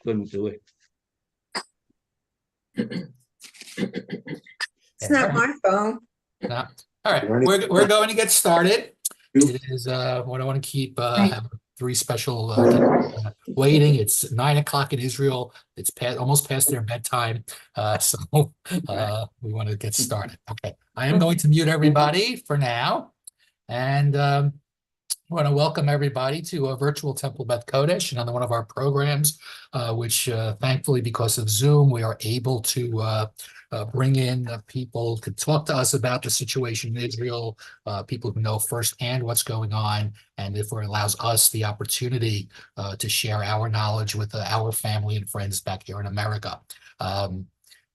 couldn't do it. It's not my phone. No. All right, we're going to get started. It is what I want to keep have three special guests, waiting. It's 9 o'clock in Israel. It's almost past their bedtime. So we want to get started. Okay, I am going to mute everybody for now, and I want to welcome everybody to a virtual Temple Beth Kodesh, another one of our programs, which thankfully, because of Zoom, we are able to bring in people to talk to us about the situation in Israel, people who know firsthand what's going on, and therefore allows us the opportunity to share our knowledge with our family and friends back here in America.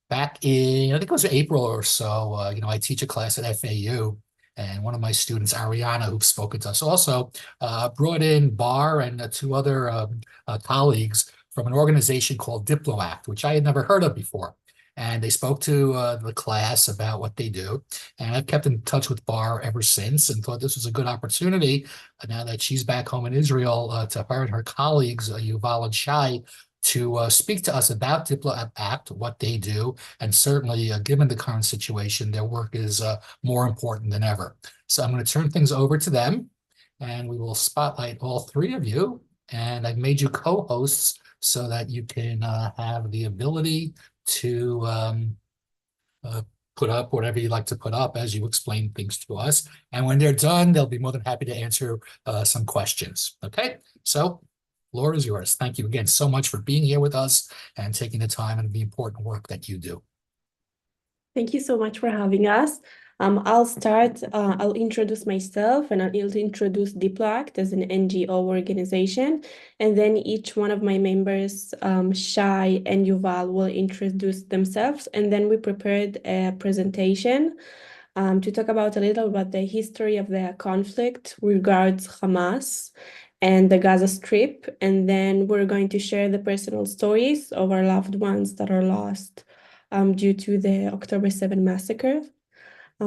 Back in, I think it was April or so, I teach a class at FAU. And one of my students, Ariana, who's spoken to us also, brought in Bar and two other colleagues from an organization called Diplo Act, which I had never heard of before. And they spoke to the class about what they do. And I've kept in touch with Bar ever since and thought this was a good opportunity, now that she's back home in Israel, to her and her colleagues, Yuval and Shai, to speak to us about Diplo Act, what they do, and certainly, given the current situation, their work is more important than ever. So I'm going to turn things over to them, and we will spotlight all three of you. And I've made you co-hosts so that you can have the ability to put up whatever you'd like to put up as you explain things to us. And when they're done, they'll be more than happy to answer some questions. Okay, so floor is yours. Thank you again so much for being here with us and taking the time and the important work that you do. Thank you so much for having us. I'll start. I'll introduce myself and I'll introduce Diplo Act as an NGO organization. And then each one of my members, Shai and Yuval, will introduce themselves. And then we prepared a presentation to talk about a little about the history of the conflict regards Hamas and the Gaza Strip, and then we're going to share the personal stories of our loved ones that are lost due to the October 7 massacre.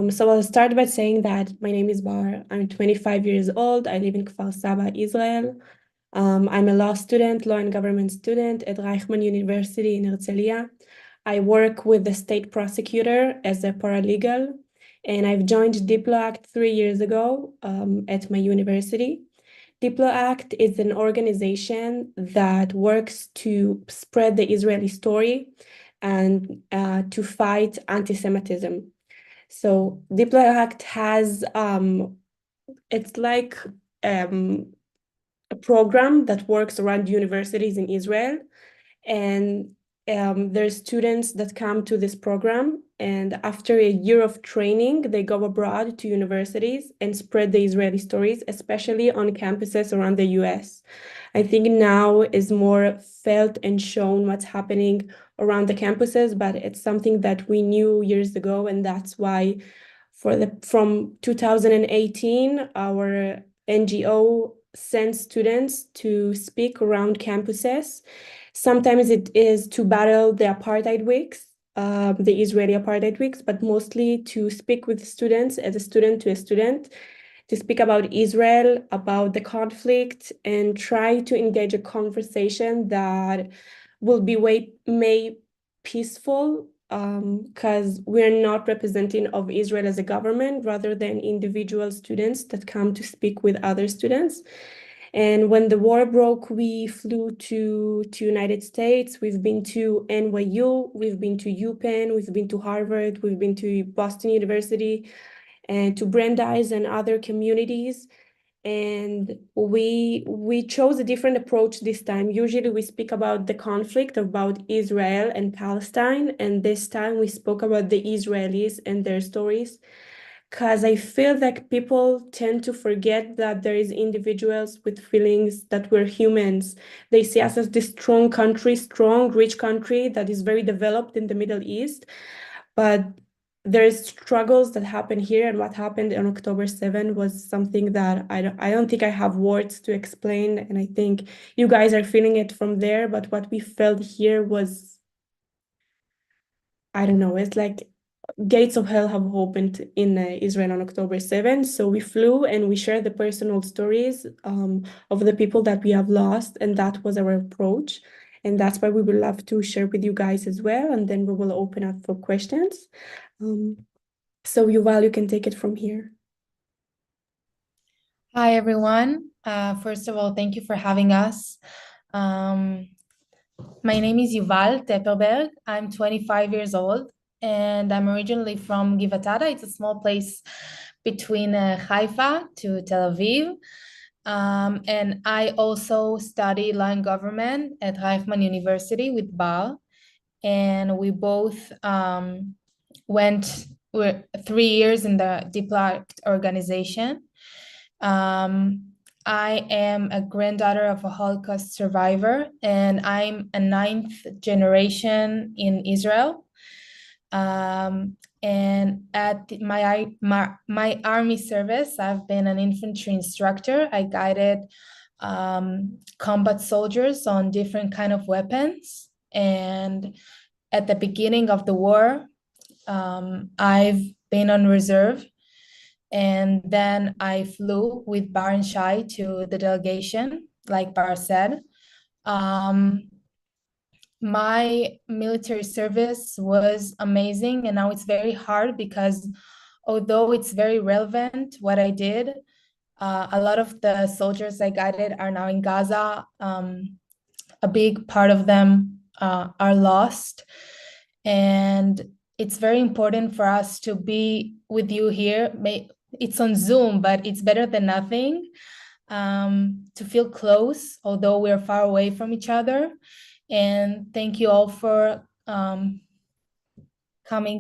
So I'll start by saying that my name is Bar. I'm 25 years old. I live in Kfar Saba, Israel. I'm a law student, law and government student at Reichman University in Herzliya. I work with the state prosecutor as a paralegal, and I've joined Diplo Act 3 years ago at my university. Diplo Act is an organization that works to spread the Israeli story and to fight anti-Semitism. So Diplo Act has, it's like a program that works around universities in Israel. And there's students that come to this program, and after a year of training, they go abroad to universities and spread the Israeli stories, especially on campuses around the US. I think now is more felt and shown what's happening around the campuses, but it's something that we knew years ago, and that's why from 2018, our NGO sends students to speak around campuses. Sometimes it is to battle the apartheid weeks, the Israeli apartheid weeks, but mostly to speak with students as a student to a student, to speak about Israel, about the conflict, and try to engage a conversation that will be way peaceful, because we're not representing of Israel as a government, rather than individual students that come to speak with other students. And when the war broke, we flew to United States. We've been to NYU, we've been to UPenn, we've been to Harvard, we've been to Boston University, and to Brandeis and other communities. And we chose a different approach this time. Usually we speak about the conflict, about Israel and Palestine, and this time we spoke about the Israelis and their stories, because I feel like people tend to forget that there is individuals with feelings, that we're humans. They see us as this strong country, strong, rich country that is very developed in the Middle East. But there's struggles that happen here, and what happened on October 7 was something that I don't think I have words to explain, and I think you guys are feeling it from there. But what we felt here was, I don't know, it's like gates of hell have opened in Israel on October 7. So we flew and we shared the personal stories of the people that we have lost, and that was our approach. and that's why we would love to share with you guys as well, and then we will open up for questions. So Yuval, you can take it from here. Hi, everyone. First of all, thank you for having us. My name is Yuval Tepperberg. I'm 25 years old, and I'm originally from Givatata. It's a small place between Haifa to Tel Aviv. And I also study law and government at Reichman University with Bar. And we both we're 3 years in the Diplo Act organization. I am a granddaughter of a Holocaust survivor, and I'm a 9th generation in Israel. And at my army service, I've been an infantry instructor. I guided combat soldiers on different kind of weapons. And at the beginning of the war, I've been on reserve. And then I flew with Bar and Shai to the delegation, like Bar said. My military service was amazing, and now it's very hard because although it's very relevant what I did, a lot of the soldiers I guided are now in Gaza. A big part of them are lost, and it's very important for us to be with you here. It's on Zoom, but it's better than nothing, to feel close, although we're far away from each other. And thank you all for coming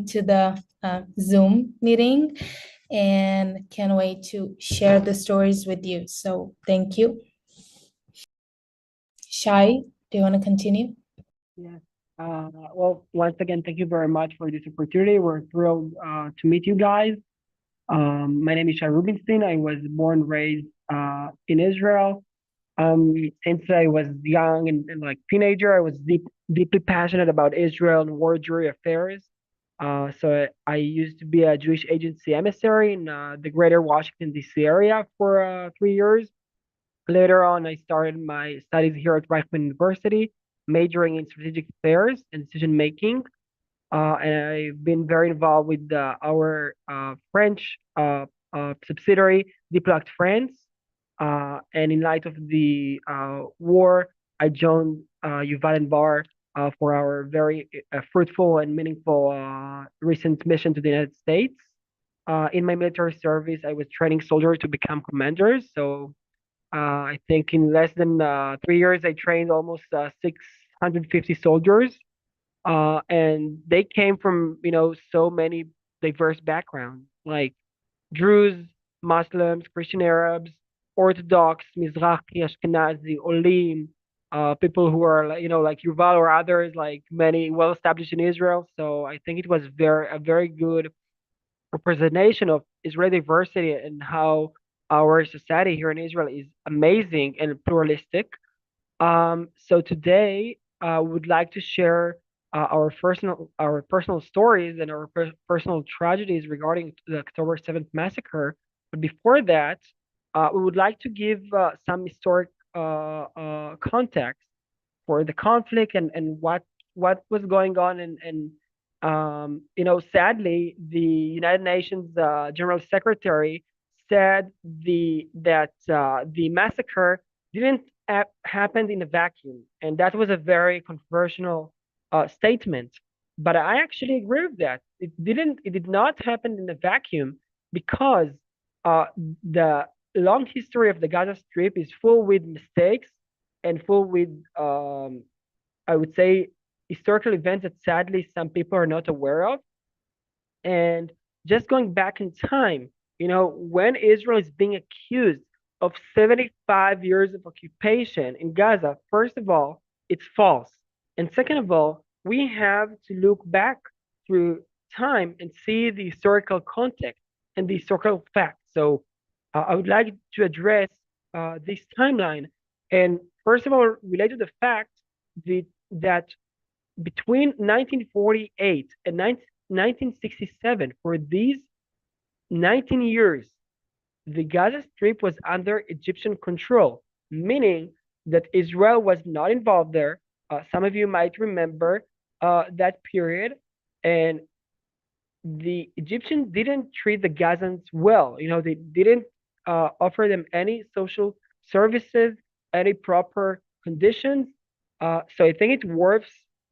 to the Zoom meeting, and can't wait to share the stories with you. So thank you. Shai, do you want to continue? Yeah. Well, once again, thank you very much for this opportunity. We're thrilled to meet you guys. My name is Shai Rubinstein. I was born and raised in Israel. Since I was young and like teenager, I was deeply passionate about Israel and war jury affairs. So I used to be a Jewish agency emissary in the greater Washington, D.C. area for 3 years. Later on, I started my studies here at Reichman University, majoring in strategic affairs and decision making. And I've been very involved with our French subsidiary, Diplo Act France. And in light of the war, I joined Yuval and Bar for our very fruitful and meaningful recent mission to the United States. In my military service, I was training soldiers to become commanders. So I think in less than 3 years, I trained almost 650 soldiers, and they came from so many diverse backgrounds, like Druze, Muslims, Christian Arabs, Orthodox, Mizrahi, Ashkenazi, Olim, people who are like Yuval or others, like many well established in Israel. So I think it was a very good representation of Israeli diversity and how our society here in Israel is amazing and pluralistic. So today, we would like to share our personal stories and our personal tragedies regarding the October 7th massacre. But before that, we would like to give some historic context for the conflict and what was going on and sadly, the United Nations General Secretary said that the massacre didn't happen in a vacuum, and that was a very controversial statement. But I actually agree with that. It did not happen in a vacuum because the long history of the Gaza Strip is full with mistakes and full with, I would say, historical events that sadly some people are not aware of. And just going back in time, when Israel is being accused of 75 years of occupation in Gaza, first of all, it's false. And second of all, we have to look back through time and see the historical context and the historical facts. So I would like to address this timeline. And first of all, relate to the fact that between 1948 and 1967, for these 19 years, the Gaza Strip was under Egyptian control, meaning that Israel was not involved there. some of you might remember that period, and the Egyptians didn't treat the Gazans well. They didn't offer them any social services, any proper conditions. So I think it's worth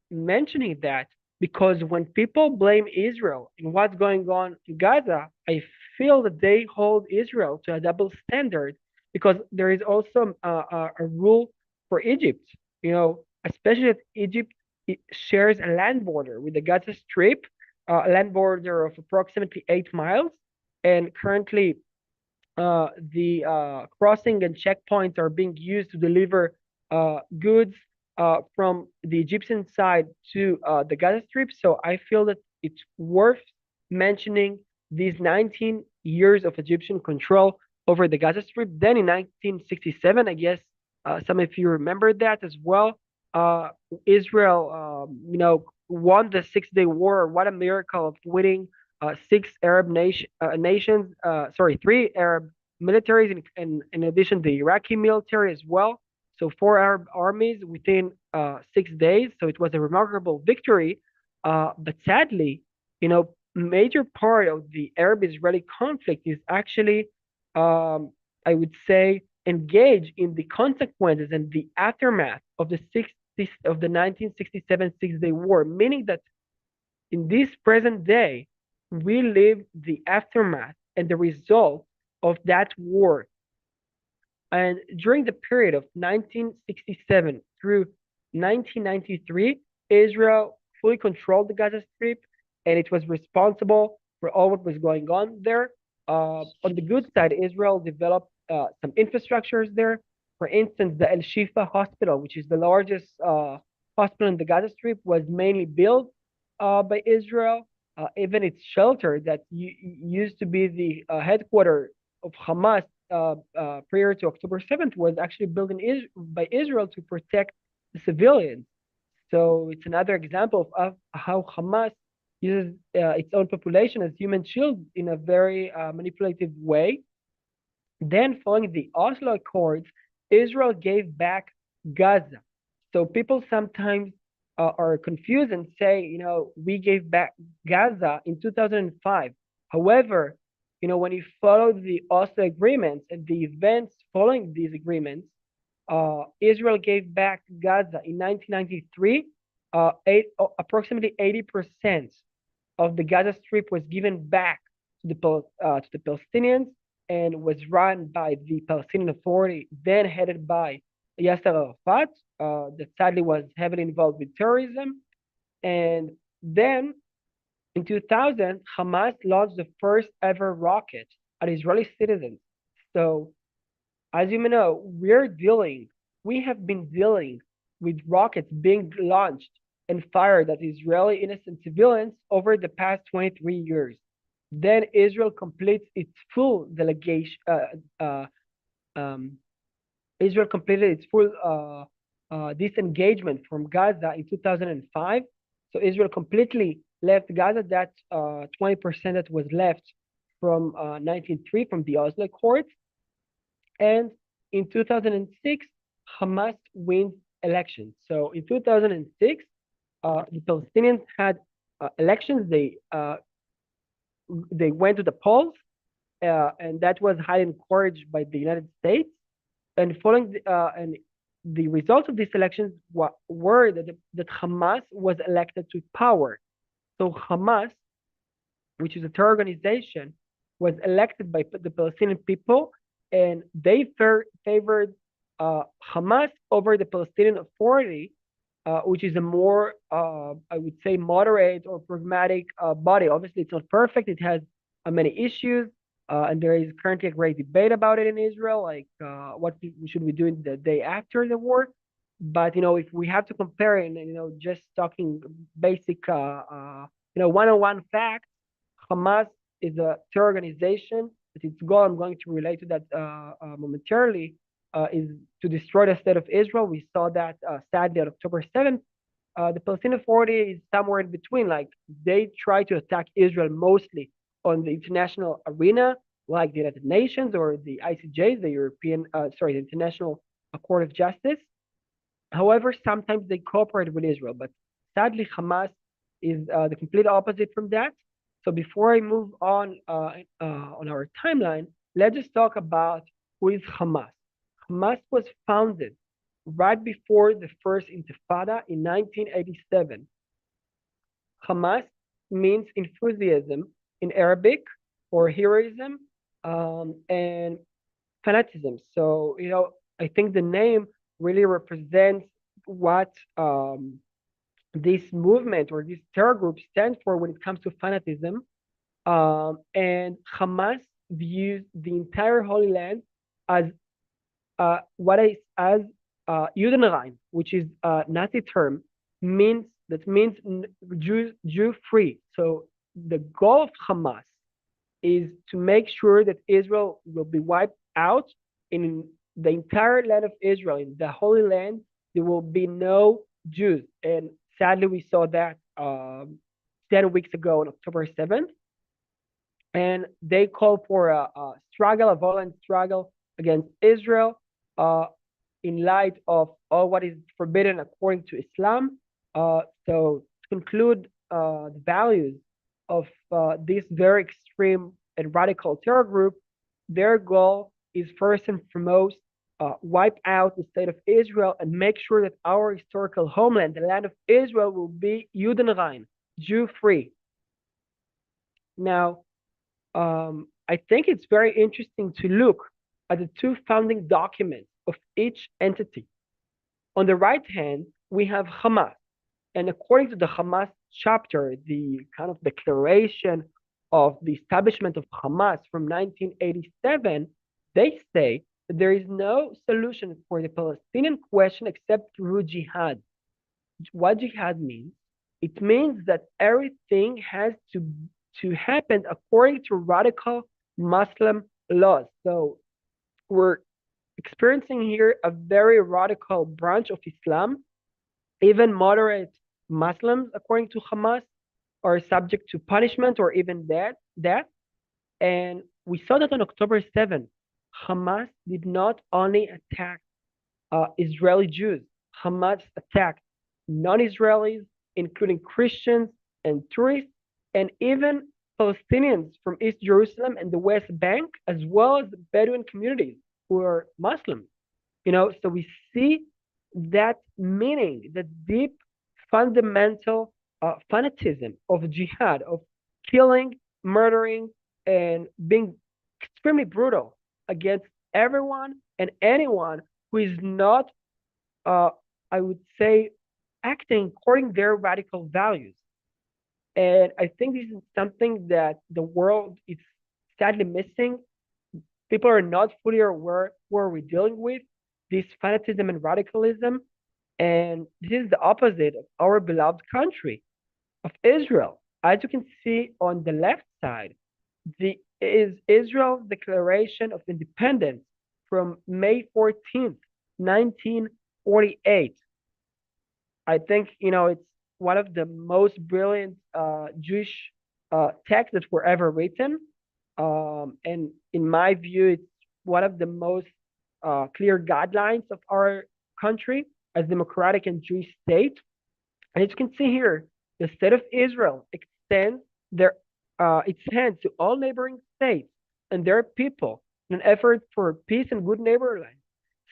mentioning that, because when people blame Israel in what's going on in Gaza, I feel that they hold Israel to a double standard, because there is also a rule for Egypt, especially that Egypt shares a land border with the Gaza Strip, land border of approximately 8 miles. And currently, the crossing and checkpoints are being used to deliver goods from the Egyptian side to the Gaza Strip. So I feel that it's worth mentioning these 19 years of Egyptian control over the Gaza Strip. Then in 1967, I guess some of you remember that as well. Uh, Israel, won the Six-Day War. What a miracle of winning six Arab nations, three Arab militaries, in addition the Iraqi military as well. So four Arab armies within 6 days. So it was a remarkable victory. But sadly, major part of the Arab-Israeli conflict is actually, I would say, engaged in the consequences and the aftermath of the 1967 Six-Day War, meaning that in this present day, we live the aftermath and the result of that war. And during the period of 1967 through 1993, Israel fully controlled the Gaza Strip, and it was responsible for all what was going on there. On the good side, Israel developed some infrastructures there. For instance, the El Shifa Hospital, which is the largest hospital in the Gaza Strip, was mainly built by Israel. Even its shelter that used to be the headquarters of Hamas prior to October 7th was actually built by Israel to protect the civilians. So it's another example of how Hamas uses its own population as human shield in a very manipulative way. Then, following the Oslo Accords, Israel gave back Gaza. So people sometimes are confused and say, we gave back Gaza in 2005. However, when you follow the Oslo agreements and the events following these agreements, Israel gave back Gaza in 1993. Approximately 80% of the Gaza Strip was given back to the Palestinians and was run by the Palestinian Authority, then headed by Yasser Arafat, that sadly was heavily involved with terrorism. And then in 2000, Hamas launched the first ever rocket at Israeli citizens. So, as you may know, we have been dealing with rockets being launched and fired at Israeli innocent civilians over the past 23 years. Then Israel completes its full delegation. Israel completed its full disengagement from Gaza in 2005. So Israel completely left Gaza. That 20% that was left from 1903 from the Oslo Accords. And in 2006, Hamas wins elections. So in 2006, the Palestinians had elections. They went to the polls, and that was highly encouraged by the United States. And following the results of these elections were that Hamas was elected to power. So Hamas, which is a terror organization, was elected by the Palestinian people, and they favored Hamas over the Palestinian Authority, which is a more, I would say, moderate or pragmatic body. Obviously, it's not perfect. It has many issues, and there is currently a great debate about it in Israel, like what should we do in the day after the war. But if we have to compare, and just talking basic, one-on-one facts, Hamas is a terror organization that its goal, I'm going to relate to that momentarily, is to destroy the state of Israel. We saw that sadly on October 7th. The Palestinian Authority is somewhere in between. Like, they try to attack Israel mostly on the international arena, like the United Nations or the ICJ, the International Court of Justice. However, sometimes they cooperate with Israel, but sadly, Hamas is the complete opposite from that. So before I move on our timeline, let's just talk about who is Hamas. Hamas was founded right before the first Intifada in 1987. Hamas means enthusiasm in Arabic, or heroism, and fanatism. So, I think the name really represents what this movement or this terror group stands for when it comes to fanatism. And Hamas views the entire Holy Land as what is as Judenrein, which is a Nazi term, means Jew free. So the goal of Hamas is to make sure that Israel will be wiped out in the entire land of Israel, in the Holy Land. There will be no Jews, and sadly, we saw that 10 weeks ago on October 7th. And they call for a struggle, a violent struggle against Israel, uh, in light of all what is forbidden according to Islam. So to conclude the values of this very extreme and radical terror group, their goal is first and foremost wipe out the state of Israel and make sure that our historical homeland, the land of Israel, will be Judenrein, Jew-free. Now, I think it's very interesting to look at the two founding documents of each entity. On the right hand, we have Hamas. And according to the Hamas chapter, the kind of declaration of the establishment of Hamas from 1987, they say that there is no solution for the Palestinian question except through jihad. What jihad means? It means that everything has to happen according to radical Muslim laws. So we're experiencing here a very radical branch of Islam. Even moderate Muslims, according to Hamas, are subject to punishment or even death. And we saw that on October 7th, Hamas did not only attack Israeli Jews, Hamas attacked non-Israelis, including Christians and tourists, and even Palestinians from East Jerusalem and the West Bank, as well as the Bedouin communities who are Muslims. So we see that meaning, the deep fundamental fanatism of jihad, of killing, murdering, and being extremely brutal against everyone and anyone who is not, I would say, acting according to their radical values. And I think this is something that the world is sadly missing. People are not fully aware what we're dealing with, this fanatism and radicalism. And this is the opposite of our beloved country, of Israel. As you can see on the left side, is Israel's Declaration of Independence from May 14th, 1948. I think, it's one of the most brilliant Jewish texts that were ever written. And in my view, it's one of the most clear guidelines of our country as democratic and Jewish state. And as you can see here, the state of Israel extends its hands to all neighboring states and their people in an effort for peace and good neighborhood.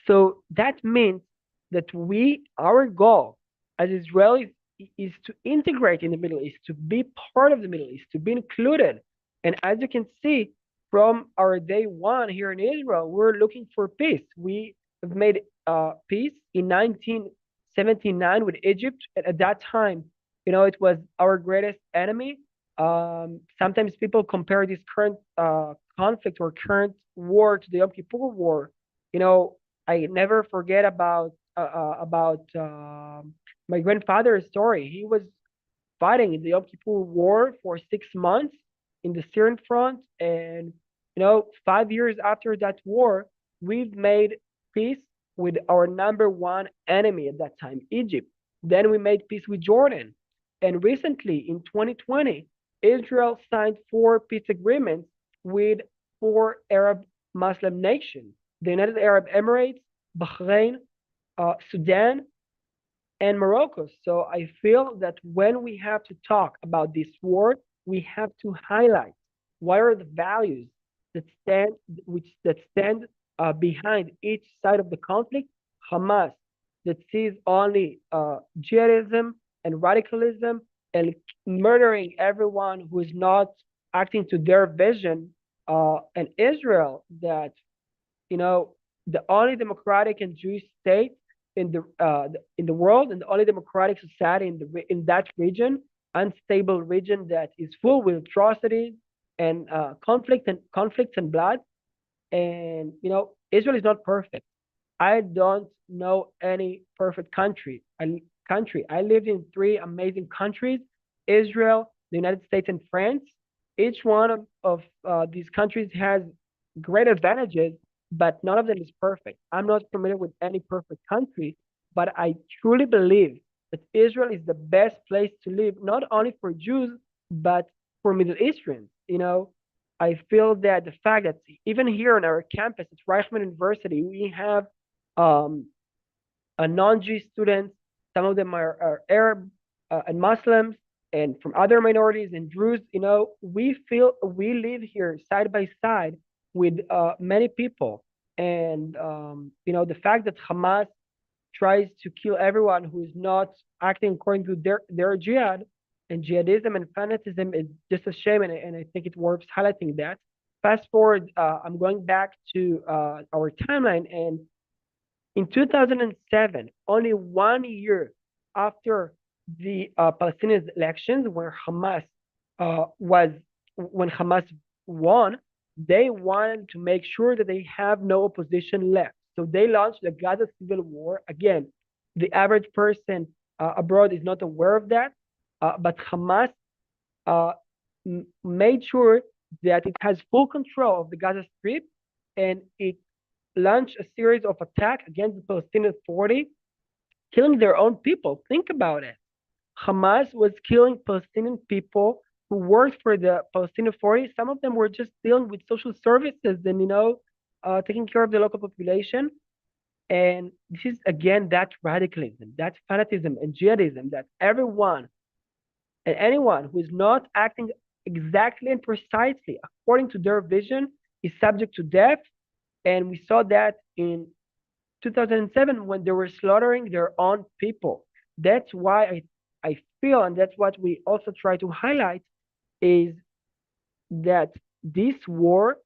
So that means that our goal as Israelis is to integrate in the Middle East, to be part of the Middle East, to be included. And as you can see from our day one here in Israel, we're looking for peace. We have made peace in 1979 with Egypt. And at that time, it was our greatest enemy. Sometimes people compare this current conflict or current war to the Yom Kippur War. I never forget about my grandfather's story. He was fighting in the Yom Kippur War for 6 months in the Syrian front, and 5 years after that war, we've made peace with our number one enemy at that time, Egypt. Then we made peace with Jordan, and recently in 2020, Israel signed 4 peace agreements with 4 Arab Muslim nations: the United Arab Emirates, Bahrain, Sudan, and Morocco. So I feel that when we have to talk about this war, we have to highlight what are the values that stand behind each side of the conflict. Hamas, that sees only jihadism and radicalism and murdering everyone who is not acting to their vision, and Israel, that the only democratic and Jewish state in the world, and the only democratic society in that region, unstable region that is full with atrocities and conflicts and blood. And Israel is not perfect. I don't know any perfect country. I lived in three amazing countries: Israel, the United States, and France. Each one of these countries has great advantages, but none of them is perfect. I'm not familiar with any perfect country, but I truly believe that Israel is the best place to live, not only for Jews, but for Middle Easterns. I feel that the fact that even here on our campus at Reichman University, we have um, non-Jewish students. Some of them are Arab and Muslims, and from other minorities and Druze. We feel we live here side by side with many people, and the fact that Hamas tries to kill everyone who is not acting according to their jihad and jihadism and fanaticism is just a shame, and I think it's worth highlighting that. Fast forward, I'm going back to our timeline, and in 2007, only 1 year after the Palestinian elections, was when Hamas won, they wanted to make sure that they have no opposition left. So they launched the Gaza civil war. Again, the average person abroad is not aware of that, but Hamas uh, made sure that it has full control of the Gaza Strip, and it launched a series of attacks against the Palestinian Authority, killing their own people. Think about it. Hamas was killing Palestinian people who worked for the Palestinian Authority. Some of them were just dealing with social services and taking care of the local population. And this is again that radicalism, that fanatism and jihadism that everyone and anyone who is not acting exactly and precisely according to their vision is subject to death. And we saw that in 2007 when they were slaughtering their own people. That's why I feel, and that's what we also try to highlight, is that this war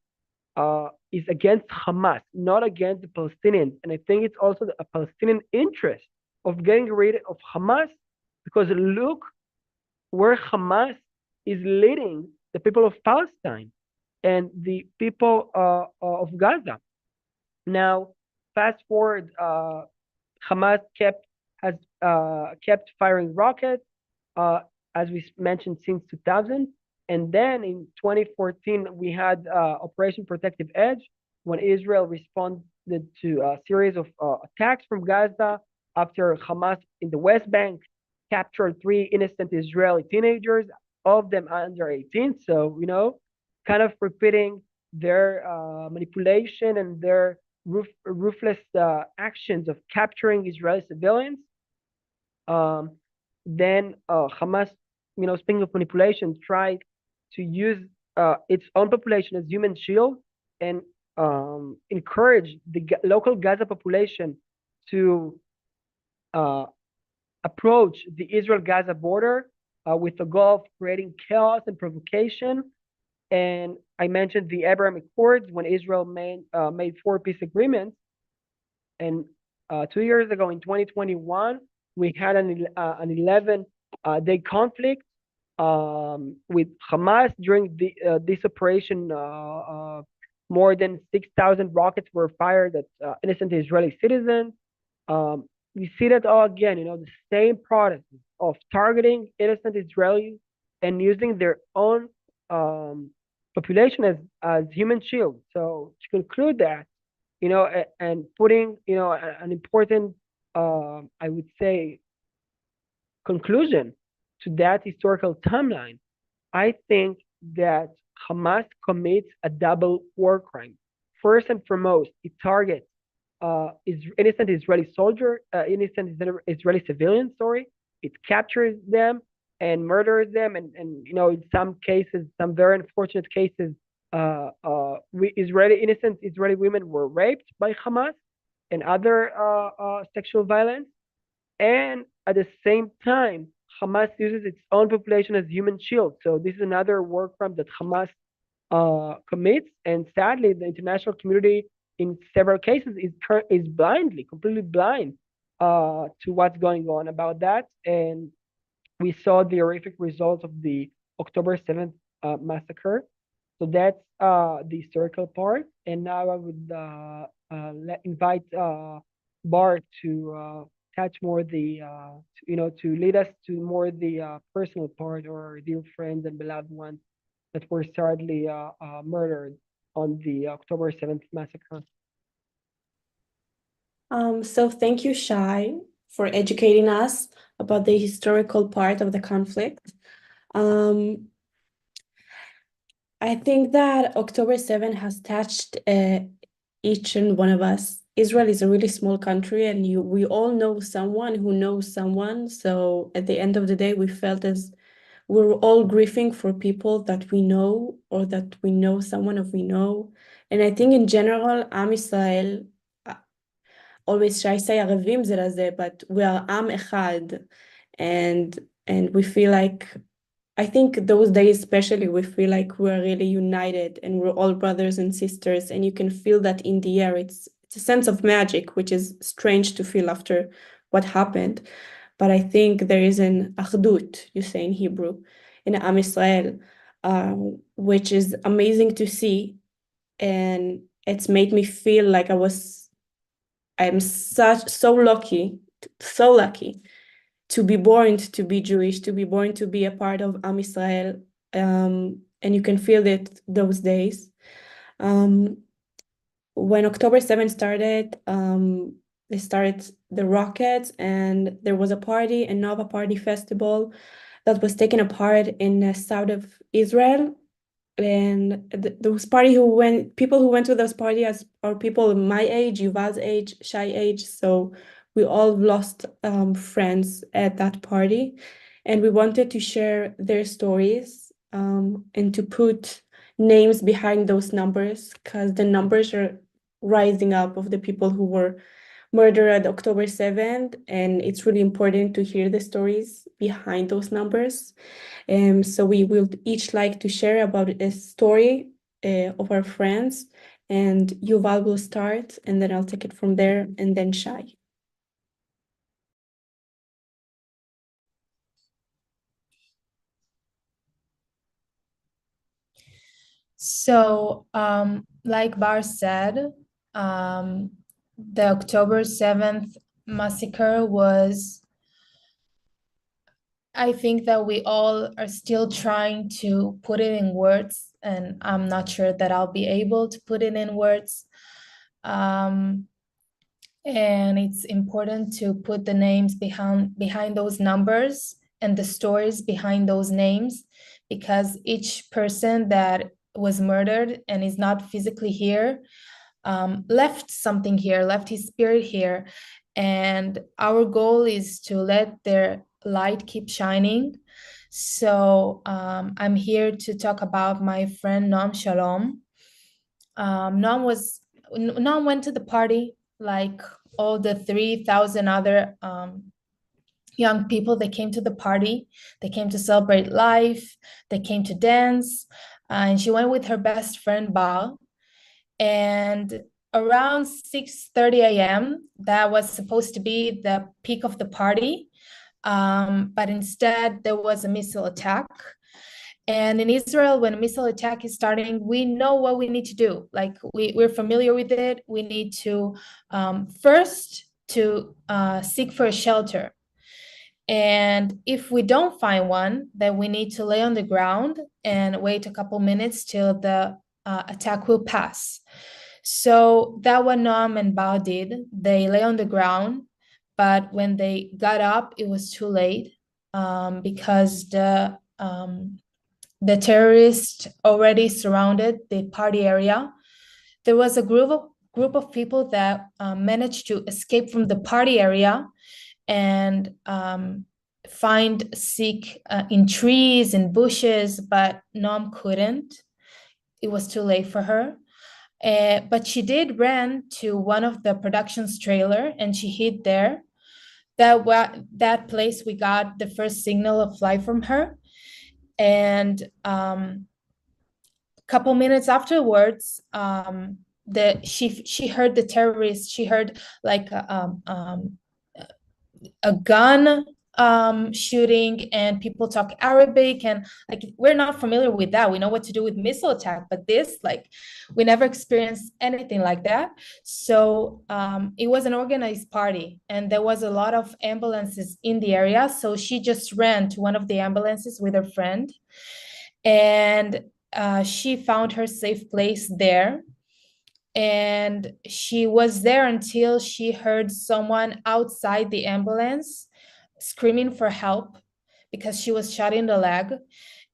is against Hamas, not against the Palestinians. And I think it's also a Palestinian interest of getting rid of Hamas, because look where Hamas is leading the people of Palestine and the people of Gaza. Now, fast forward, Hamas kept firing rockets, as we mentioned, since 2000. And then in 2014, we had Operation Protective Edge, when Israel responded to a series of attacks from Gaza after Hamas in the West Bank captured 3 innocent Israeli teenagers, all of them under 18. So, kind of repeating their manipulation and their ruthless actions of capturing Israeli civilians. Then Hamas, speaking of manipulation, tried to use its own population as human shield and encourage the local Gaza population to approach the Israel-Gaza border with the goal of creating chaos and provocation. And I mentioned the Abraham Accords, when Israel made 4 peace agreements. And 2 years ago, in 2021, we had an 11-day conflict with Hamas. During this operation, more than 6,000 rockets were fired at innocent Israeli citizens. We see that all again, the same product of targeting innocent Israelis and using their own population as human shield. So to conclude that, and putting, an important, I would say, conclusion to that historical timeline, I think that Hamas commits a double war crime. First and foremost, it targets innocent Israeli soldier, innocent Israeli civilians, sorry. It captures them and murders them, and in some cases, some very unfortunate cases, innocent Israeli women were raped by Hamas and other sexual violence. And at the same time, Hamas uses its own population as human shield. So this is another war crime that Hamas commits, and sadly, the international community in several cases is completely blind to what's going on about that. And we saw the horrific results of the October 7th massacre. So that's the historical part. And now I would invite Bar to touch more to lead us to more the personal part, or dear friends and beloved ones that were sadly murdered on the October 7th massacre. So thank you, Shai, for educating us about the historical part of the conflict. I think that October 7 has touched each and one of us. Israel is a really small country, and we all know someone who knows someone. So at the end of the day, we felt as we're all grieving for people that we know, or that we know someone of we know. And I think in general, Am Israel, always Shai say ערבים זה לזה, but we are עם אחד, and we feel like, I think those days especially, we feel like we're really united and we're all brothers and sisters, and you can feel that in the air. It's a sense of magic, which is strange to feel after what happened. But I think there is an achdut, you say in Hebrew, in Am Israel, which is amazing to see, and it's made me feel like I'm so lucky to be born to be Jewish, to be born to be a part of Am Israel, and you can feel it those days. When October 7 started, they started the rockets, and there was a party, a Nova Party festival that was taken apart in the south of Israel. And those people who went to those parties are people my age, Yuval's age, Shai age. So we all lost friends at that party, and we wanted to share their stories and to put names behind those numbers, because the numbers are rising up of the people who were murdered at October 7th, and it's really important to hear the stories behind those numbers. So we will each like to share about a story of our friends, and Yuval will start, and then I'll take it from there, and then Shai. So, like Bar said, the October 7th massacre was, I think that we all are still trying to put it in words, and I'm not sure that I'll be able to put it in words. And it's important to put the names behind those numbers and the stories behind those names, because each person that was murdered and is not physically here left something here, left his spirit here. And our goal is to let their light keep shining. So I'm here to talk about my friend Noam Shalom. Noam went to the party like all the 3,000 other young people. They came to the party. They came to celebrate life. They came to dance. And she went with her best friend, Bar. And around 6:30 a.m., that was supposed to be the peak of the party. But instead, there was a missile attack. And in Israel, when a missile attack is starting, we know what we need to do. Like we're familiar with it. We need to first to seek for a shelter. And if we don't find one, then we need to lay on the ground and wait a couple minutes till the attack will pass. So that what Noam and Bao did. They lay on the ground, but when they got up, it was too late because the terrorists already surrounded the party area. There was a group of people that managed to escape from the party area and seek in trees and bushes, but Nom couldn't. It was too late for her. But she did run to one of the production's trailer and she hid there. That place we got the first signal of life from her. And a couple minutes afterwards, she heard the terrorists. She heard like a gun shooting, and people talk Arabic, and like we're not familiar with that. We know what to do with missile attack, but this, like, we never experienced anything like that. So it was an organized party, and there was a lot of ambulances in the area. So she just ran to one of the ambulances with her friend, and she found her safe place there. And she was there until she heard someone outside the ambulance screaming for help because she was shot in the leg.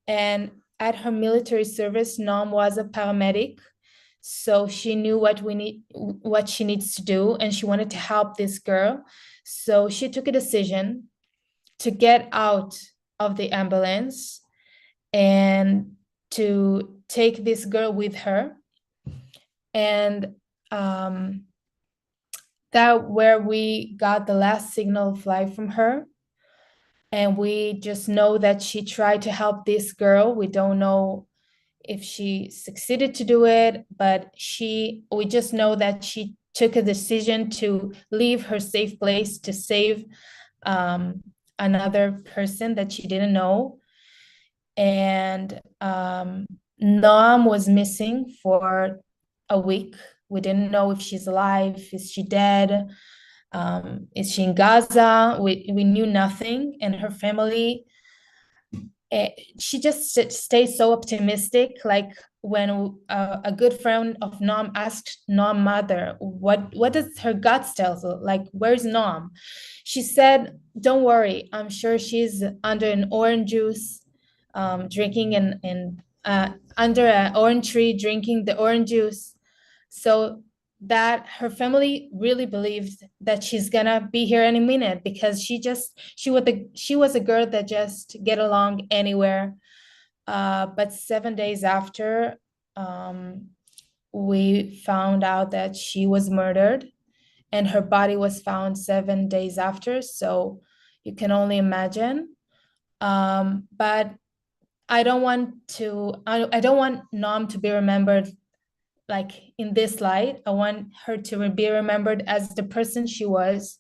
And at her military service, Nom was a paramedic, so she knew what she needs to do, and she wanted to help this girl. So she took a decision to get out of the ambulance and to take this girl with her. And that where we got the last signal of life from her. And we just know that she tried to help this girl. We don't know if she succeeded to do it, but we just know that she took a decision to leave her safe place to save another person that she didn't know. And Noam was missing for a week. We didn't know if she's alive, is she dead, is she in Gaza? We knew nothing. And her family, she just stayed so optimistic. Like when a good friend of Nom asked Nom mother, what does her guts tell her? Like, where's Nom? She said, don't worry, I'm sure she's under an orange juice, drinking and under an orange tree, drinking the orange juice. So that her family really believed that she's gonna be here any minute, because she was a girl that just get along anywhere. But 7 days after, we found out that she was murdered, and her body was found 7 days after. So you can only imagine. But I don't want Nom to be remembered like in this light. I want her to be remembered as the person she was,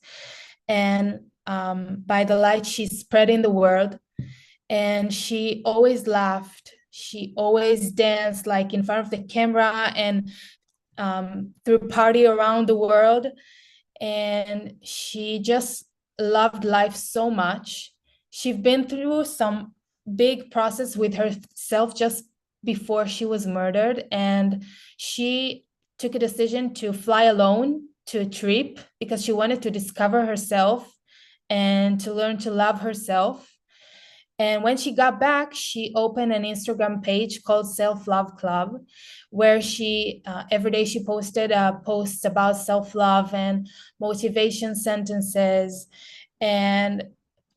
and by the light she spread in the world. And she always laughed. She always danced, like in front of the camera, and threw party around the world. And she just loved life so much. She's been through some big process with herself just before she was murdered, and she took a decision to fly alone to a trip because she wanted to discover herself and to learn to love herself. And when she got back, she opened an Instagram page called Self-Love Club, where she every day she posted posts about self-love and motivation sentences. And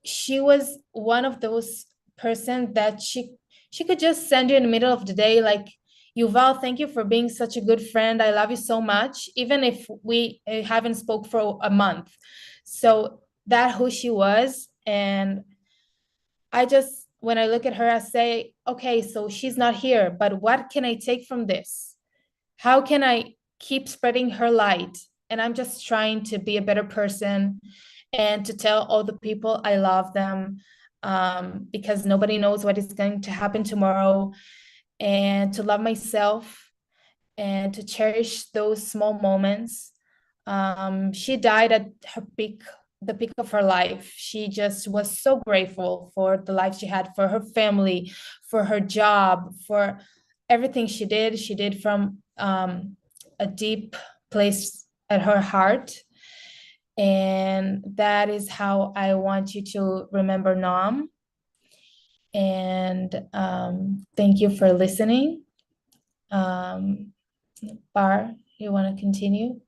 she was one of those person that she could just send you in the middle of the day, like, Yuval, thank you for being such a good friend. I love you so much, even if we haven't spoke for a month. So that who she was. And when I look at her, I say, okay, so she's not here, but what can I take from this? How can I keep spreading her light? And I'm just trying to be a better person and to tell all the people I love them, because nobody knows what is going to happen tomorrow, and to love myself and to cherish those small moments. She died at the peak of her life. She just was so grateful for the life she had, for her family, for her job, for everything she did. She did from a deep place at her heart. And that is how I want you to remember Nom. And thank you for listening. Bar, You want to continue?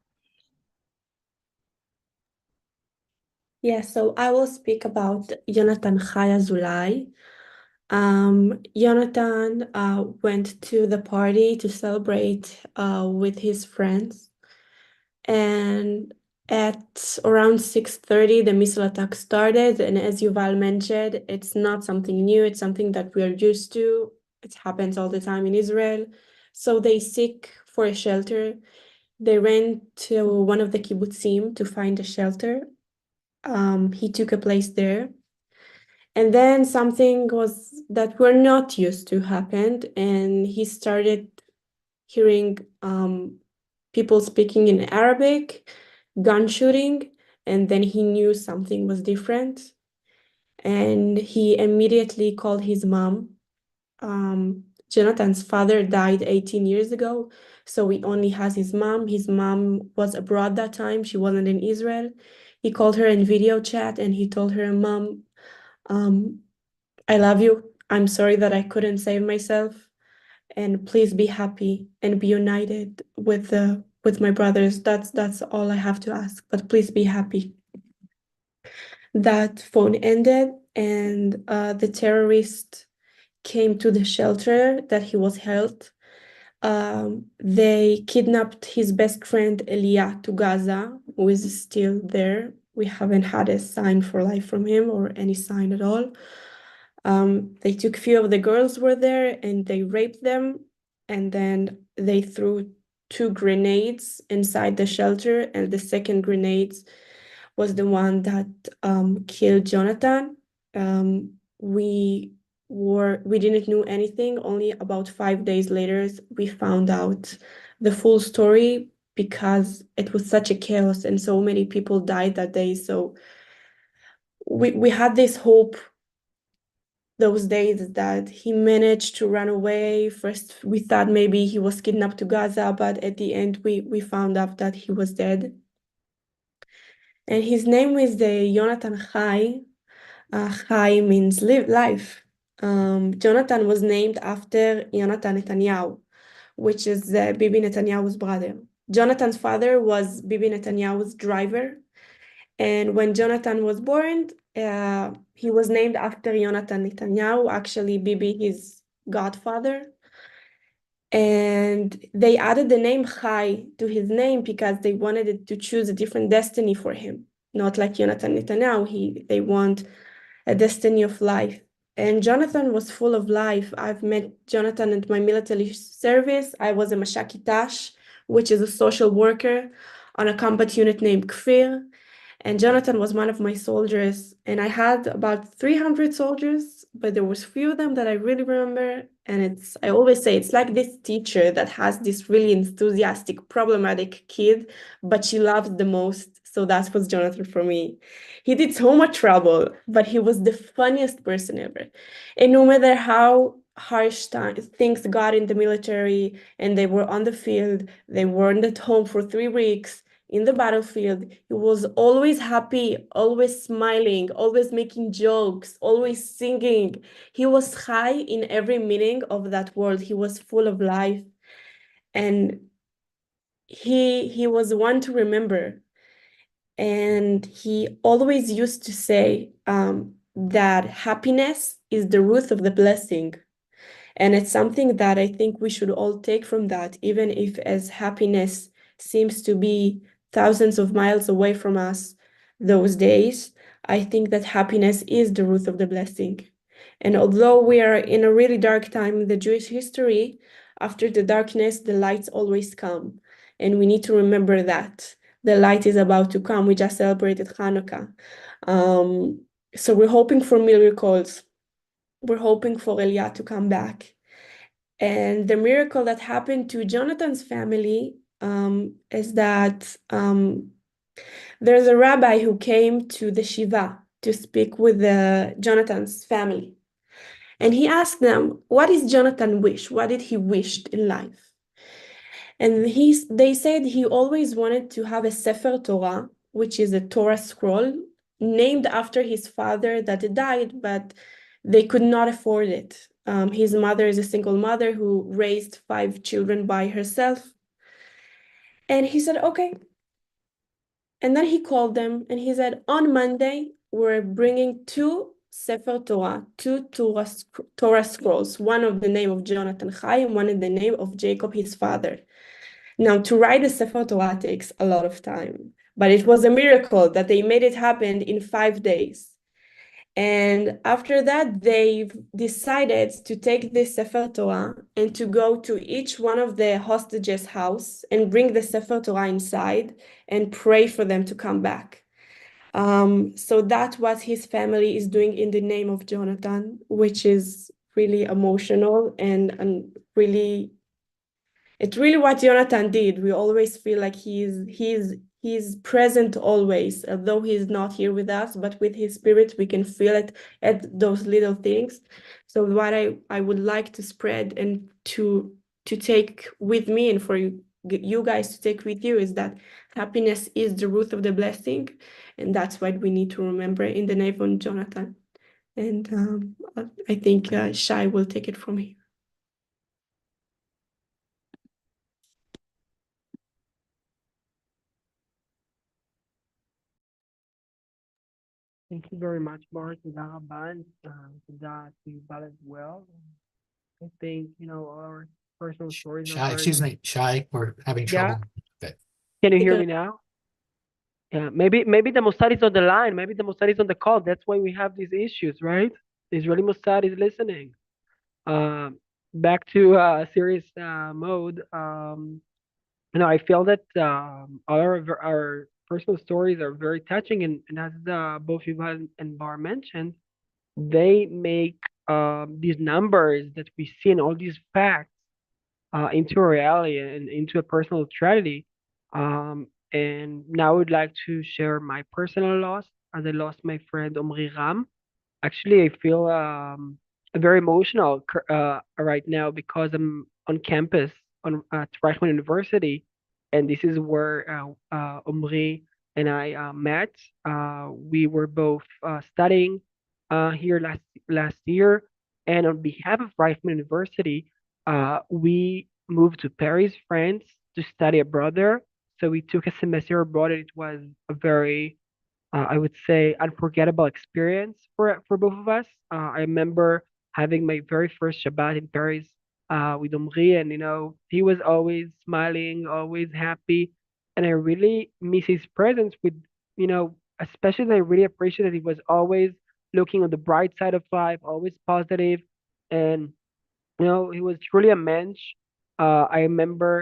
Yeah, so I will speak about Jonathan Chaya Zulai. Jonathan went to the party to celebrate with his friends, and at around 6:30, the missile attack started. And as Yuval mentioned, it's not something new, it's something that we are used to. It happens all the time in Israel. So they seek for a shelter. They ran to one of the kibbutzim to find a shelter. He took a place there. And then something was that we're not used to happened, and he started hearing people speaking in Arabic, gun shooting, and then he knew something was different. And he immediately called his mom. Jonathan's father died 18 years ago, so he only has his mom. His mom was abroad that time, she wasn't in Israel. He called her in video chat and he told her, Mom, I love you. I'm sorry that I couldn't save myself. And please be happy and be united with my brothers. That's all I have to ask. But please be happy. That phone ended, and the terrorist came to the shelter that he was held. They kidnapped his best friend Elia to Gaza, who is still there. We haven't had a sign for life from him or any sign at all. They took few of the girls were there and they raped them, and then they threw 2 grenades inside the shelter, and the second grenade was the one that killed Jonathan. We didn't know anything. Only about 5 days later, we found out the full story because it was such a chaos and so many people died that day. So we had this hope those days that he managed to run away. First, we thought maybe he was kidnapped to Gaza, but at the end, we found out that he was dead. And his name is Jonathan Chai. Chai means life. Jonathan was named after Jonathan Netanyahu, which is Bibi Netanyahu's brother. Jonathan's father was Bibi Netanyahu's driver. And when Jonathan was born, he was named after Jonathan Netanyahu, actually Bibi, his godfather. And they added the name Chai to his name because they wanted to choose a different destiny for him. Not like Jonathan Netanyahu, they want a destiny of life. And Jonathan was full of life. I've met Jonathan at my military service. I was a Mashakitash, which is a social worker on a combat unit named Kfir. And Jonathan was one of my soldiers, and I had about 300 soldiers, but there was few of them that I really remember. And I always say, it's like this teacher that has this really enthusiastic, problematic kid, but she loves the most. So that was Jonathan for me. He did so much trouble, but he was the funniest person ever. And no matter how harsh things got in the military, and they were on the field, they weren't at home for 3 weeks, in the battlefield, he was always happy, always smiling, always making jokes, always singing. He was high in every meaning of that word. He was full of life. And he was one to remember. And he always used to say that happiness is the root of the blessing. And it's something that I think we should all take from that, even if as happiness seems to be thousands of miles away from us those days, I think that happiness is the root of the blessing. And although we are in a really dark time in the Jewish history, after the darkness, the lights always come. And we need to remember that the light is about to come. We just celebrated Hanukkah. So we're hoping for miracles. We're hoping for Elia to come back. And the miracle that happened to Jonathan's family is that there's a rabbi who came to the Shiva to speak with Jonathan's family. And he asked them, what is Jonathan wish? What did he wish in life? And they said he always wanted to have a Sefer Torah, which is a Torah scroll, named after his father that died, but they could not afford it. His mother is a single mother who raised 5 children by herself. And he said, okay. And then he called them and he said, on Monday, we're bringing two Sefer Torah, two Torah scrolls, one of the name of Jonathan Chai and one in the name of Jacob, his father. Now, to write a Sefer Torah takes a lot of time, but it was a miracle that they made it happen in 5 days. And after that, they've decided to take this Sefer Torah and to go to each one of the hostages' house and bring the Sefer Torah inside and pray for them to come back. So that's what his family is doing in the name of Jonathan, which is really emotional and really, it's really what Jonathan did. We always feel like he's present always, although he's not here with us, but with his spirit, we can feel it at those little things. So what I would like to spread and to take with me and for you guys to take with you is that happiness is the root of the blessing, and that's what we need to remember in the name of Jonathan. And I think Shai will take it from here. Thank you very much, Mark. תודה רבה, תודה to you both as well. I think, our personal stories are Shy, excuse me, Shy, we're having Yeah. trouble. Okay. Can you hear me now? Yeah, maybe the Mossad is on the line. Maybe the Mossad is on the call. That's why we have these issues, right? The Israeli Mossad is listening. Back to serious mode. I feel that our personal stories are very touching, and as both Yuval and Bar mentioned, they make these numbers that we see and all these facts into a reality and into a personal tragedy. And now I would like to share my personal loss as I lost my friend Omri Ram. Actually, I feel very emotional right now because I'm on campus at Reichman University, and this is where Omri and I met. We were both studying here last year, and on behalf of Reichman University, we moved to Paris, France, to study abroad there. So we took a semester abroad, and it was a very I would say unforgettable experience for both of us. I remember having my very first Shabbat in Paris with Omri, and he was always smiling, always happy, and I really miss his presence. Especially I really appreciate that he was always looking on the bright side of life, always positive, and he was truly a mensch. I remember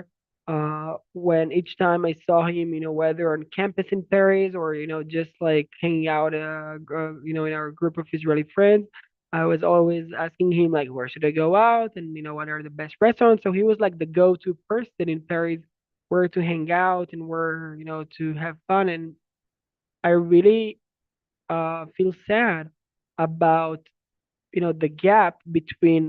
when each time I saw him, whether on campus in Paris or, just like hanging out, in our group of Israeli friends, I was always asking him, like, where should I go out? And, what are the best restaurants? So he was like the go-to person in Paris, where to hang out and where, to have fun. And I really feel sad about the gap between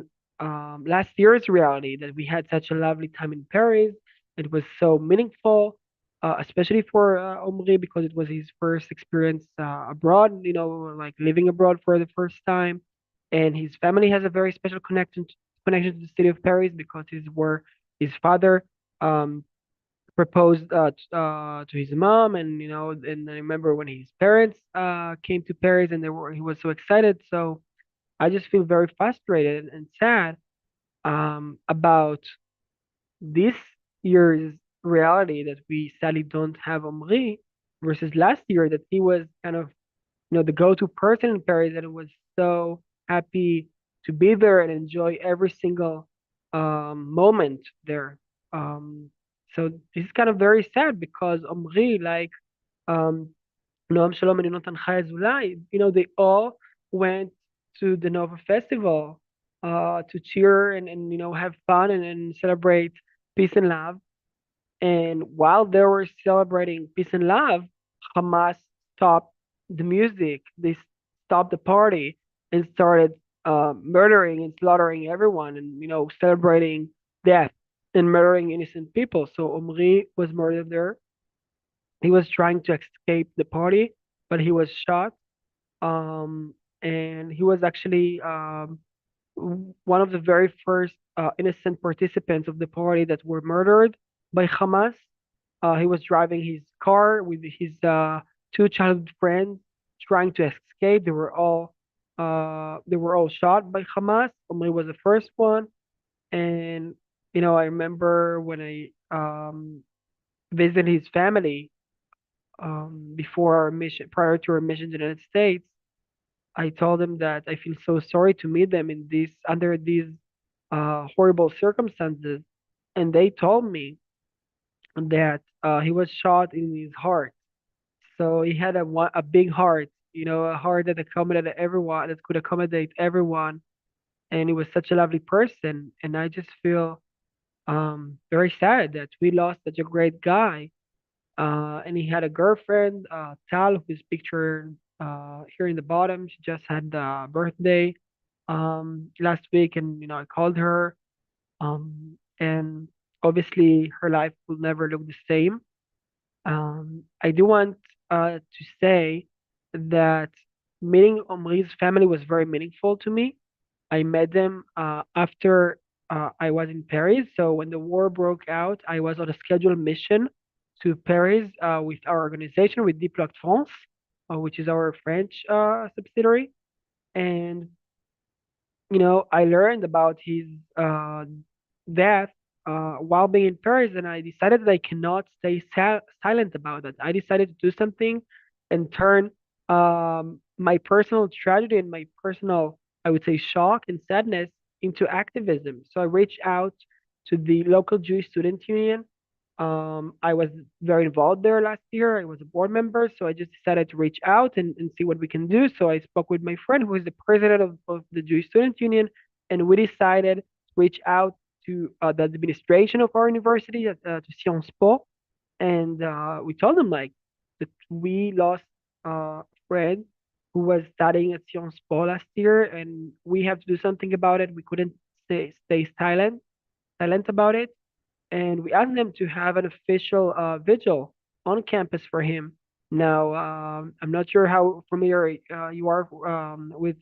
last year's reality that we had such a lovely time in Paris. It was so meaningful, especially for Omri because it was his first experience abroad, like living abroad for the first time. And his family has a very special connection to the city of Paris because is where his father um, proposed to his mom, and and I remember when his parents came to Paris, and he was so excited. So I just feel very frustrated and sad about this year's reality that we sadly don't have Omri versus last year that he was kind of the go-to person in Paris and was so happy to be there and enjoy every single moment there. Um, so this is kind of very sad because Omri, like um, Noam Shalom and Yonatan Chai Azulai, they all went to the Nova Festival to cheer and have fun and celebrate peace and love. And while they were celebrating peace and love, Hamas stopped the music. They stopped the party and started murdering and slaughtering everyone and celebrating death and murdering innocent people. So Omri was murdered there. He was trying to escape the party, but he was shot. And he was actually one of the very first innocent participants of the party that were murdered by Hamas. He was driving his car with his two childhood friends, trying to escape. They were all shot by Hamas. Omri was the first one, and I remember when I visited his family before our mission, prior to our mission to the United States. I told them that I feel so sorry to meet them in these under these horrible circumstances, and they told me that he was shot in his heart. So he had a big heart, a heart that accommodated everyone, that could accommodate everyone, and he was such a lovely person. And I just feel very sad that we lost such a great guy. And he had a girlfriend, Tal, who's pictured here in the bottom. She just had a birthday last week, and I called her. And obviously, her life will never look the same. I do want to say that meeting Omri's family was very meaningful to me. I met them after I was in Paris. So when the war broke out, I was on a scheduled mission to Paris with our organization, with Diplo Act France, which is our French subsidiary. And I learned about his death while being in Paris, and I decided that I cannot stay silent about it. I decided to do something and turn my personal tragedy and my personal, I would say, shock and sadness into activism. So I reached out to the local Jewish Student Union. I was very involved there last year. I was a board member, so I just decided to reach out and see what we can do. So I spoke with my friend who is the president of the Jewish Student Union, and we decided to reach out to the administration of our university, to Sciences Po, and we told them like that we lost a friend who was studying at Sciences Po last year, and we have to do something about it. We couldn't stay silent about it, and we asked them to have an official vigil on campus for him. Now, I'm not sure how familiar you are with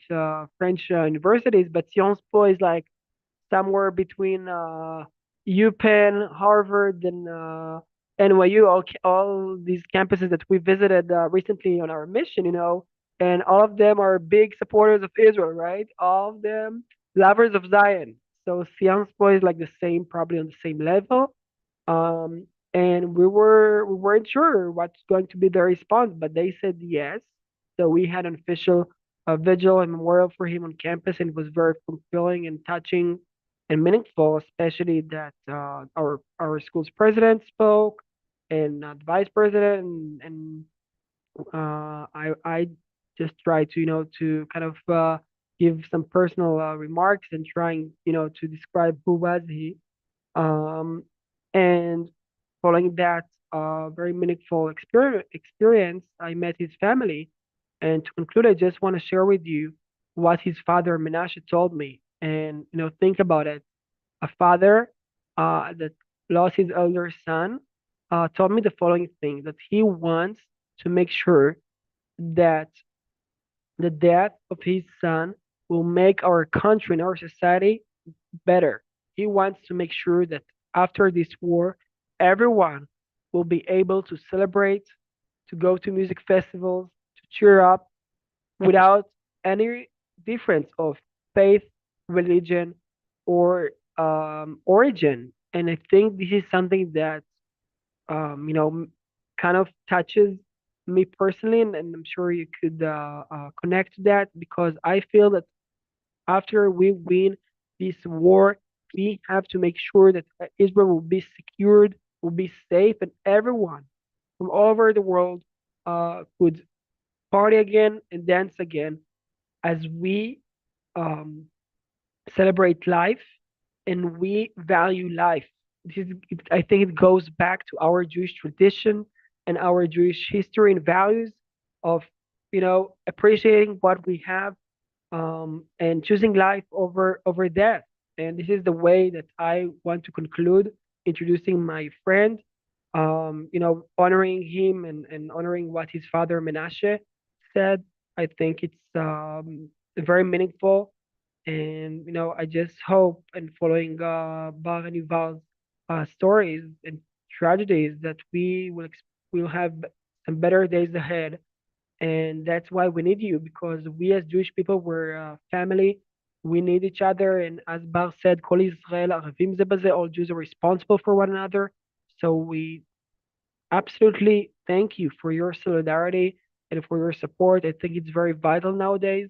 French universities, but Sciences Po is like somewhere between UPenn, Harvard, and NYU, all these campuses that we visited recently on our mission, and all of them are big supporters of Israel, right? All of them lovers of Zion. So Sciences Po is like the same, probably on the same level. Um, and we weren't sure what's going to be the response, but they said yes. So we had an official vigil and memorial for him on campus, and it was very fulfilling and touching and meaningful, especially that our school's president spoke and the vice president, and I just try to to kind of give some personal remarks and trying to describe who was he. um, and following that very meaningful experience, I met his family. And to conclude, I just want to share with you what his father Menashe told me. And think about it. A father that lost his elder son told me the following thing: that he wants to make sure that the death of his son will make our country and our society better. He wants to make sure that after this war, everyone will be able to celebrate, to go to music festivals, to cheer up without any difference of faith, religion, or origin. And I think this is something that kind of touches me personally, and I'm sure you could connect to that because I feel that after we win this war, we have to make sure that Israel will be secured, will be safe, and everyone from all over the world could party again and dance again as we um, celebrate life and we value life. I think it goes back to our Jewish tradition and our Jewish history and values of, appreciating what we have and choosing life over death. And this is the way that I want to conclude introducing my friend, honoring him and honoring what his father Menashe said. I think it's very meaningful. And I just hope and following Bar and Yuval's stories and tragedies, that will have some better days ahead. And that's why we need you, because we as Jewish people, we're family. We need each other. And as Bar said, Kol Israel Arevim ze baze, all Jews are responsible for one another. So we absolutely thank you for your solidarity and for your support. I think it's very vital nowadays.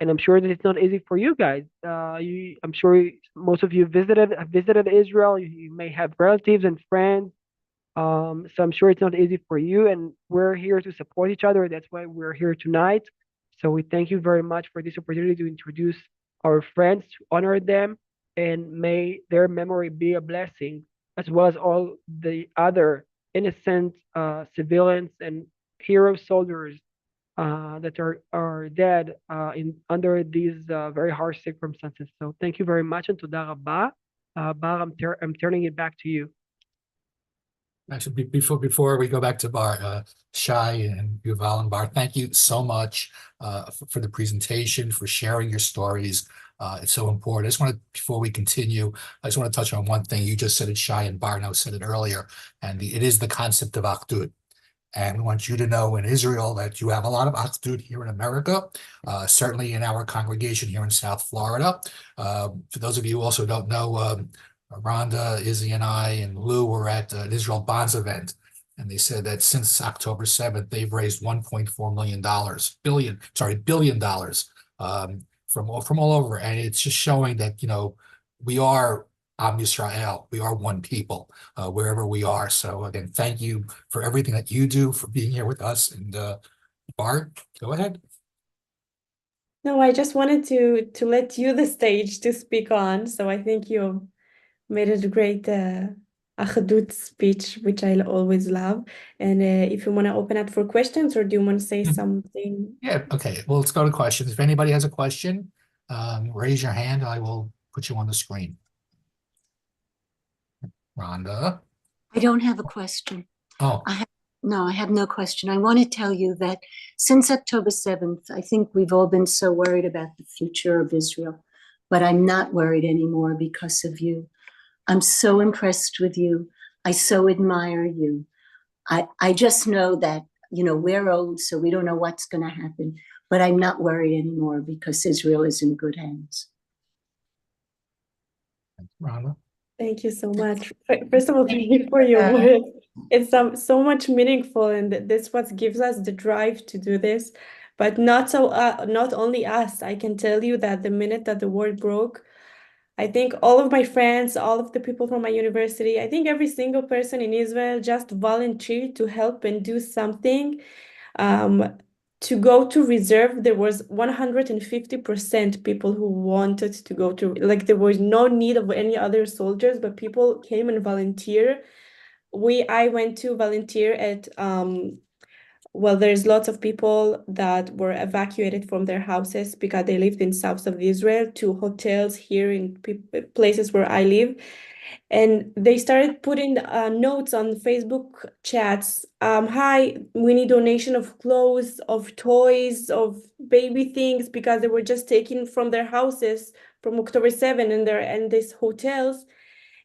And I'm sure that it's not easy for you guys. I'm sure most of you have visited Israel. You may have relatives and friends, so I'm sure it's not easy for you, and we're here to support each other. That's why we're here tonight. So we thank you very much for this opportunity to introduce our friends, to honor them, and may their memory be a blessing, as well as all the other innocent civilians and hero soldiers that are dead in under these very harsh circumstances. So thank you very much, and toda rabba. Bar, I'm turning it back to you. Actually, before we go back to Bar, Shai and Yuval and Bar, thank you so much for the presentation, for sharing your stories. It's so important. I just want to, before we continue, I just want to touch on one thing. You just said it, Shai, and Bar now said it earlier, and it is the concept of Achdut. And we want you to know in Israel that you have a lot of Achdut here in America, certainly in our congregation here in South Florida. For those of you who also don't know, Rhonda, Izzy, and I, and Lou were at an Israel Bonds event, and they said that since October 7th, they've raised $1.4 billion from all over, and it's just showing that we are Am Yisrael, we are one people wherever we are. So again, thank you for everything that you do, for being here with us. And Bart, go ahead. No, I just wanted to let you the stage to speak on. So I think you made it a great Achadut speech, which I always love. And if you want to open up for questions, or do you want to say something? Yeah, okay. Well, let's go to questions. If anybody has a question, raise your hand. I will put you on the screen. Rhonda? I don't have a question. Oh. No, I have no question. I want to tell you that since October 7th, I think we've all been so worried about the future of Israel, but I'm not worried anymore because of you. I'm so impressed with you. I so admire you. I just know that, we're old, so we don't know what's going to happen, but I'm not worried anymore because Israel is in good hands. Rhonda? Thank you so much. First of all, thank you for your words. It's so much meaningful, and this what gives us the drive to do this. But not only us. I can tell you that the minute that the war broke, I think all of my friends, all of the people from my university, I think every single person in Israel just volunteered to help and do something. To go to reserve, there was 150% people who wanted to go to, like, there was no need of any other soldiers, but people came and volunteer. I went to volunteer at, well, there's lots of people that were evacuated from their houses because they lived in south of Israel, to hotels here in places where I live. And they started putting notes on Facebook chats. Hi, we need donation of clothes, of toys, of baby things, because they were just taken from their houses from October 7 and these hotels.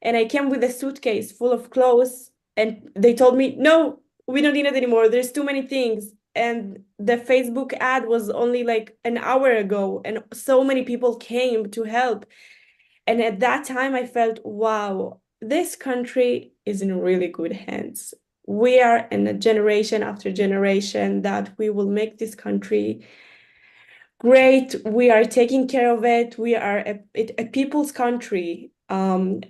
And I came with a suitcase full of clothes, and they told me, no, we don't need it anymore. There's too many things. And the Facebook ad was only like an hour ago, and so many people came to help. And at that time, I felt, wow, this country is in really good hands. We are in a generation after generation that we will make this country great. We are taking care of it. We are a people's country. And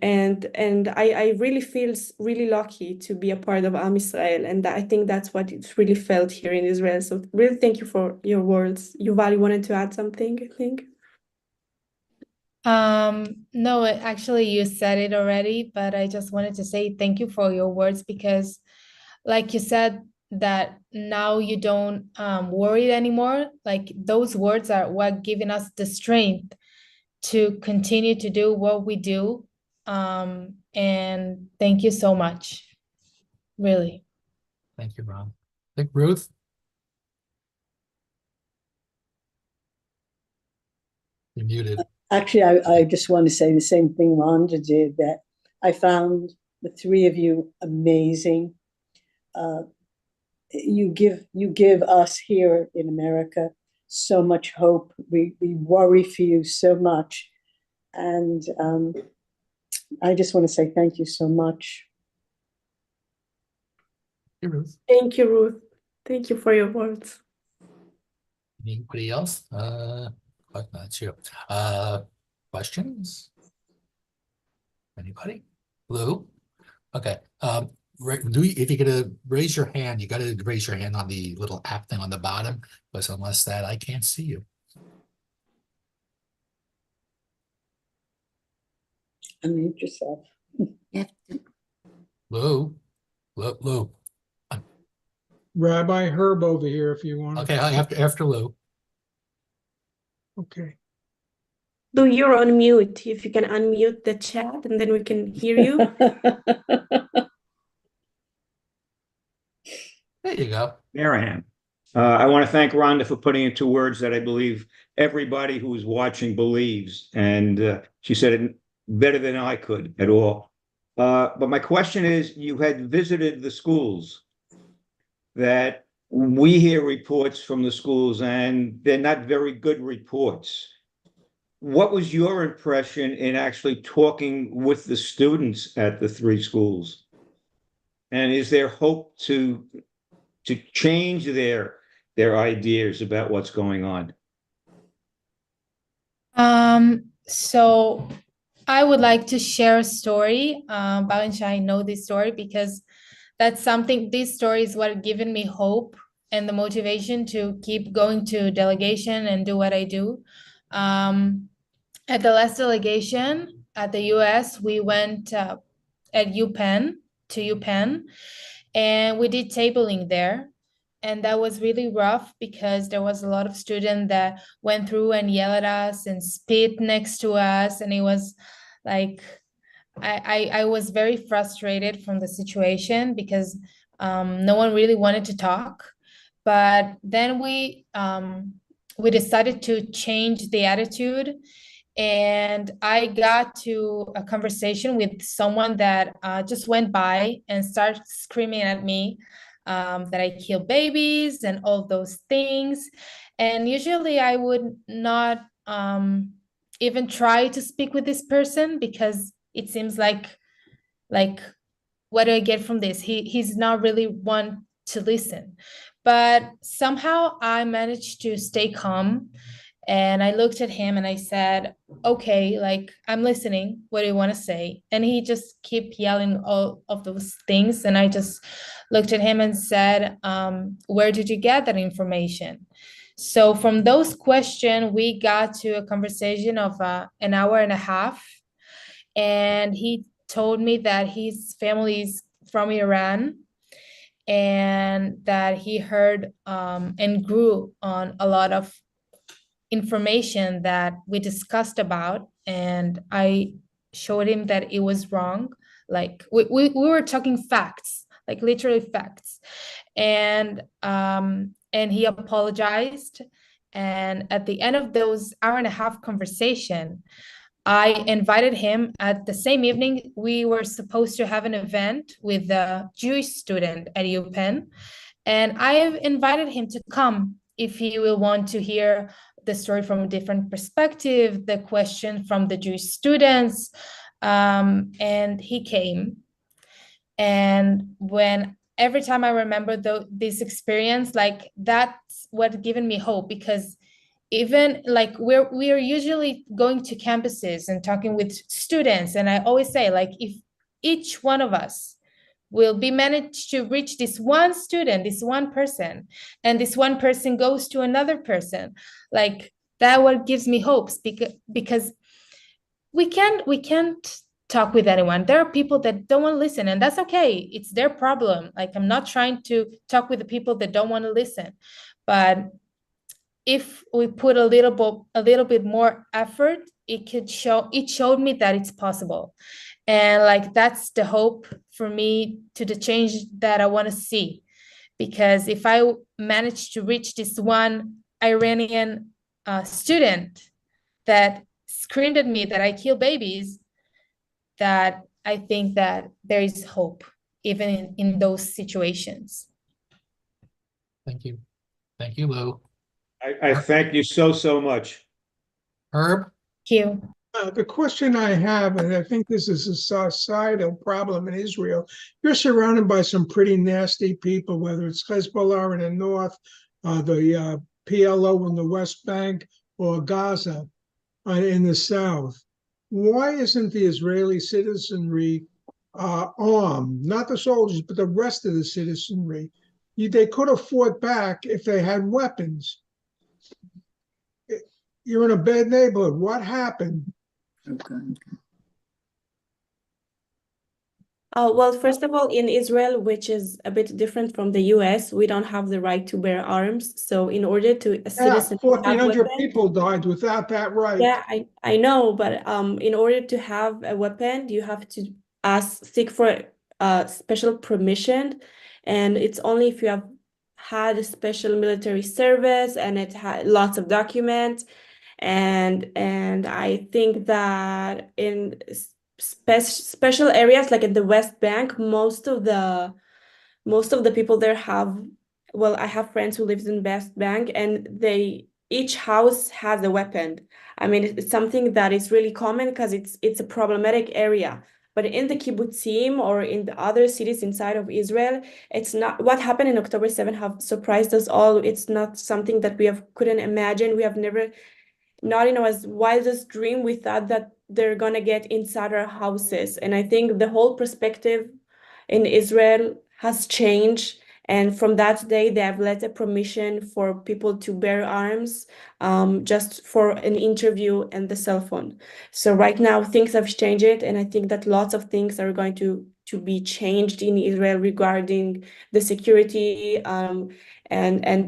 I really feel really lucky to be a part of Am Israel. And I think that's what it's really felt here in Israel. So really thank you for your words. Yuval, you wanted to add something, I think? No, actually you said it already, but I just wanted to say thank you for your words, because like you said, that now you don't worry anymore. Like, those words are what giving us the strength to continue to do what we do. And thank you so much, really. Thank you, Ron. I think Ruth? You're muted. Actually, I just want to say the same thing Rhonda did, that I found the three of you amazing. You give us here in America so much hope. We worry for you so much. And I just want to say thank you so much. Hey, Ruth. Thank you, Ruth. Thank you for your words. Anybody else? That's you. Questions? Anybody? Lou? Okay. If you're gonna raise your hand, you gotta raise your hand on the little app thing on the bottom, because unless that, I can't see you. Unmute yourself. Lou? Lou? Rabbi Herb over here, if you want. Okay, after Lou. Okay. Lou, you're on mute. If you can unmute the chat, and then we can hear you. There you go. There I am. I want to thank Rhonda for putting into words that I believe everybody who is watching believes. And she said it better than I could at all. But my question is, you had visited the schools that we hear reports from the schools, and they're not very good reports. What was your impression in actually talking with the students at the three schools? And is there hope to change their ideas about what's going on? So I would like to share a story. Bao and Shai know this story because that's something, this story is what given me hope and the motivation to keep going to delegation and do what I do. At the last delegation at the US, we went at UPenn, to UPenn, and we did tabling there. And that was really rough because there was a lot of students that went through and yelled at us and spit next to us. And it was like, I was very frustrated from the situation because no one really wanted to talk. But then we decided to change the attitude. And I got to a conversation with someone that just went by and started screaming at me that I kill babies and all those things. And usually I would not even try to speak with this person because it seems like what do I get from this? He's not really one to listen. But somehow I managed to stay calm. And I looked at him and I said, okay, like, I'm listening. What do you want to say? And he just kept yelling all of those things. And I just looked at him and said, where did you get that information? So from those questions, we got to a conversation of an hour and a half. And he told me that his family is from Iran and that he heard and grew on a lot of information that we discussed about, and I showed him that it was wrong. Like we were talking facts, like literally facts, and he apologized. And at the end of those hour and a half conversation, I invited him. At the same evening, we were supposed to have an event with a Jewish student at UPenn, and I have invited him to come if he will want to hear the story from a different perspective, the question from the Jewish students. And he came. And every time I remember this experience, like that's what given me hope, because even like we are usually going to campuses and talking with students. And I always say, like, if each one of us will be managed to reach this one student, this one person, and this one person goes to another person, like that what gives me hopes, because we can't talk with anyone. There are people that don't want to listen, and that's okay. It's their problem. Like, I'm not trying to talk with the people that don't want to listen, but if we put a little bit more effort, it showed me that it's possible. And like that's the hope for me to the change that I want to see. Because if I manage to reach this one Iranian student that screamed at me that I kill babies, that I think that there is hope even in those situations. Thank you. Thank you, Lou. I thank you so much. Herb? Thank you. The question I have, and I think this is a societal problem in Israel, you're surrounded by some pretty nasty people, whether it's Hezbollah in the north, the PLO in the West Bank, or Gaza in the south. Why isn't the Israeli citizenry armed? Not the soldiers, but the rest of the citizenry. They could have fought back if they had weapons. You're in a bad neighborhood. What happened? Well, first of all, in Israel, which is a bit different from the US, we don't have the right to bear arms. So in order to a citizen to have 1,400 weapons, people died without that right. yeah, I know, but in order to have a weapon, you have to seek for special permission, and it's only if you have had a special military service and it had lots of documents, and I think that in special areas like in the West Bank, most of the people there have, well, I have friends who lives in West Bank, and each house has a weapon. I mean, it's something that is really common because it's a problematic area. But in the kibbutzim or in the other cities inside of Israel, it's not what happened in October 7 have surprised us all. It's not something that we couldn't imagine. We have never, not in our wildest dream, we thought that they're gonna get inside our houses. And I think the whole perspective in Israel has changed. And from that day, they have let a permission for people to bear arms just for an interview and the cell phone. So right now, things have changed. And I think that lots of things are going to be changed in Israel regarding the security and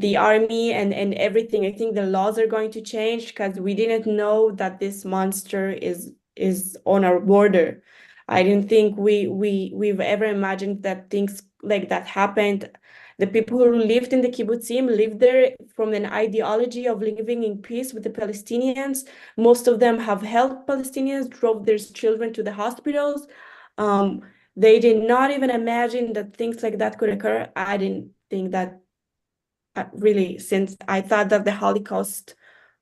the army and everything. I think the laws are going to change because we didn't know that this monster is on our border. I didn't think we've ever imagined that things like that happened. The people who lived in the kibbutzim lived there from an ideology of living in peace with the Palestinians. Most of them have helped Palestinians, drove their children to the hospitals. They did not even imagine that things like that could occur. I didn't think that really, since I thought that the Holocaust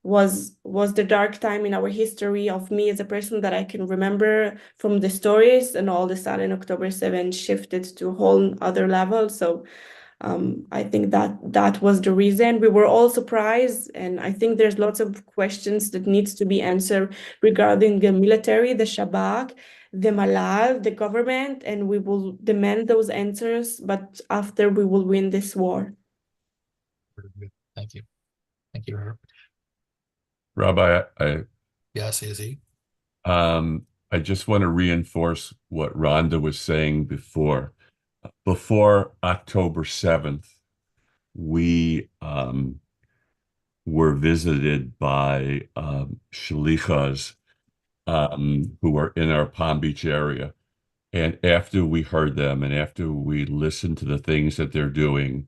was the dark time in our history of me as a person that I can remember from the stories, and all of a sudden October 7 shifted to a whole other level. So I think that was the reason. We were all surprised, and I think there's lots of questions that needs to be answered regarding the military, the Shabak, the Malal, the government, and we will demand those answers, but after we will win this war. Thank you. Thank you, Herb. Rabbi, Yes, Izzy. I just want to reinforce what Rhonda was saying before. Before October 7th, we were visited by shalichas who were in our Palm Beach area. And after we heard them and after we listened to the things that they're doing,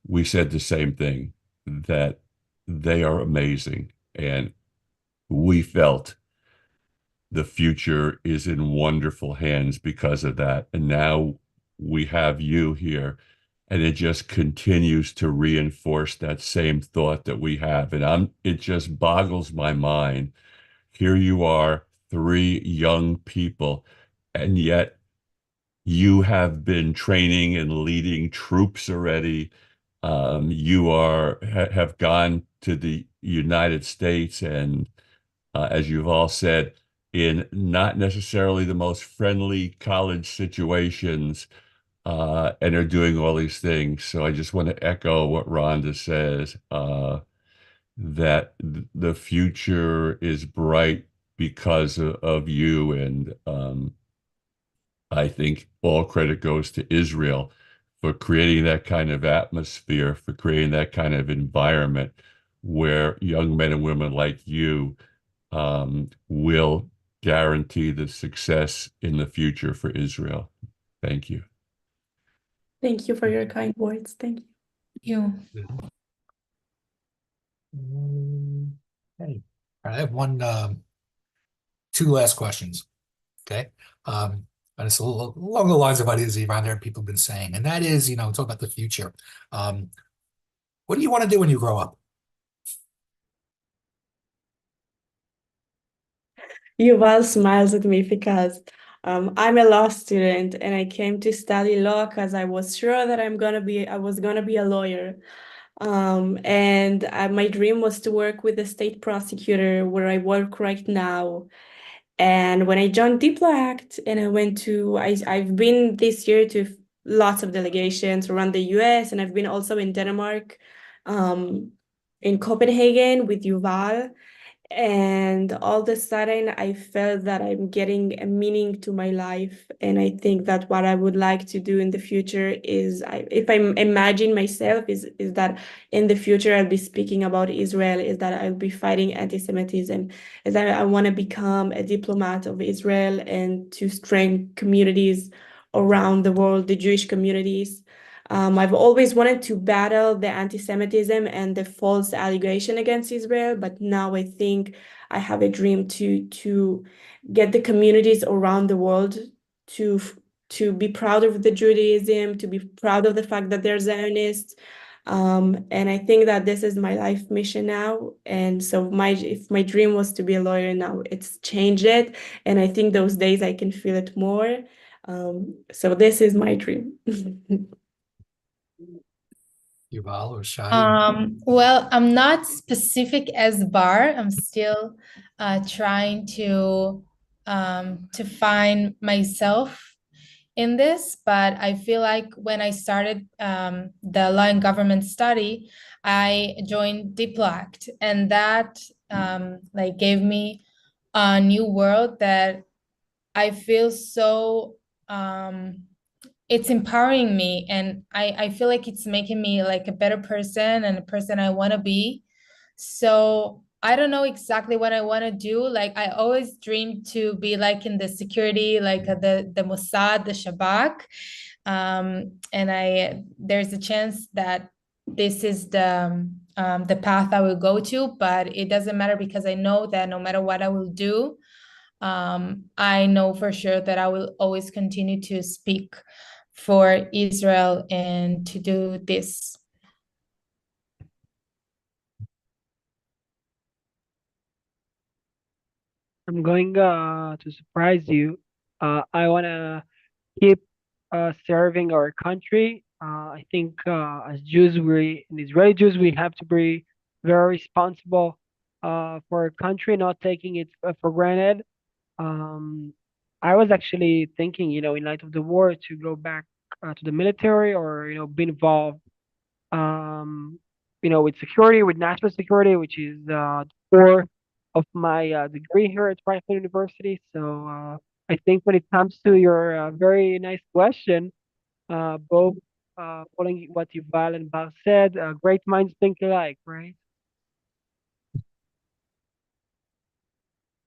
we said the same thing, that they are amazing. And we felt the future is in wonderful hands because of that. And now we have you here, and it just continues to reinforce that same thought that we have. And it just boggles my mind. Here you are, 3 young people, and yet you have been training and leading troops already. You have gone to the United States, and as you've all said, in not necessarily the most friendly college situations, and are doing all these things. So I just want to echo what Rhonda says, that the future is bright because of you. And I think all credit goes to Israel for creating that kind of atmosphere, for creating that kind of environment where young men and women like you will guarantee the success in the future for Israel. Thank you. Thank you for your kind words. Thank you. Okay. All right, I have two last questions. Okay. And it's along the lines of what is around there people have been saying, and that is, talk about the future. What do you want to do when you grow up? Yuval smiles at me because I'm a law student and I came to study law because I was sure that I was gonna be a lawyer. And my dream was to work with the state prosecutor where I work right now. And when I joined Diplo Act and I've been this year to lots of delegations around the US, and I've been also in Denmark, in Copenhagen with Yuval. And all of a sudden, I felt that I'm getting a meaning to my life. And I think that what I would like to do in the future is, if I imagine myself, is that in the future I'll be speaking about Israel, is that I'll be fighting anti-Semitism, is that I want to become a diplomat of Israel and to strengthen communities around the world, the Jewish communities. I've always wanted to battle the anti-Semitism and the false allegation against Israel, but now I think I have a dream to get the communities around the world to be proud of the Judaism, to be proud of the fact that they're Zionists. And I think that this is my life mission now. And so if my dream was to be a lawyer now, it's changed it. And I think those days I can feel it more. So this is my dream. Yuval or Shai? Well, I'm not specific as Bar. I'm still trying to find myself in this, but I feel like when I started the law and government study, I joined Diplo Act, and that like gave me a new world that I feel so it's empowering me, and I feel like it's making me like a better person and a person I want to be. So I don't know exactly what I want to do. Like I always dreamed to be like in the security, like the Mossad, the Shabak. And there's a chance that this is the path I will go to, but it doesn't matter because I know that no matter what I will do, I know for sure that I will always continue to speak for Israel and to do this. I'm going to surprise you. I want to keep serving our country. I think as Jews, and Israeli Jews, we have to be very responsible for our country, not taking it for granted. Um, I was actually thinking, in light of the war, to go back to the military or, be involved, um, with security, with national security, which is the core of my degree here at Franklin University. So I think when it comes to your very nice question, both following what Yuval and Bar said, great minds think alike, right?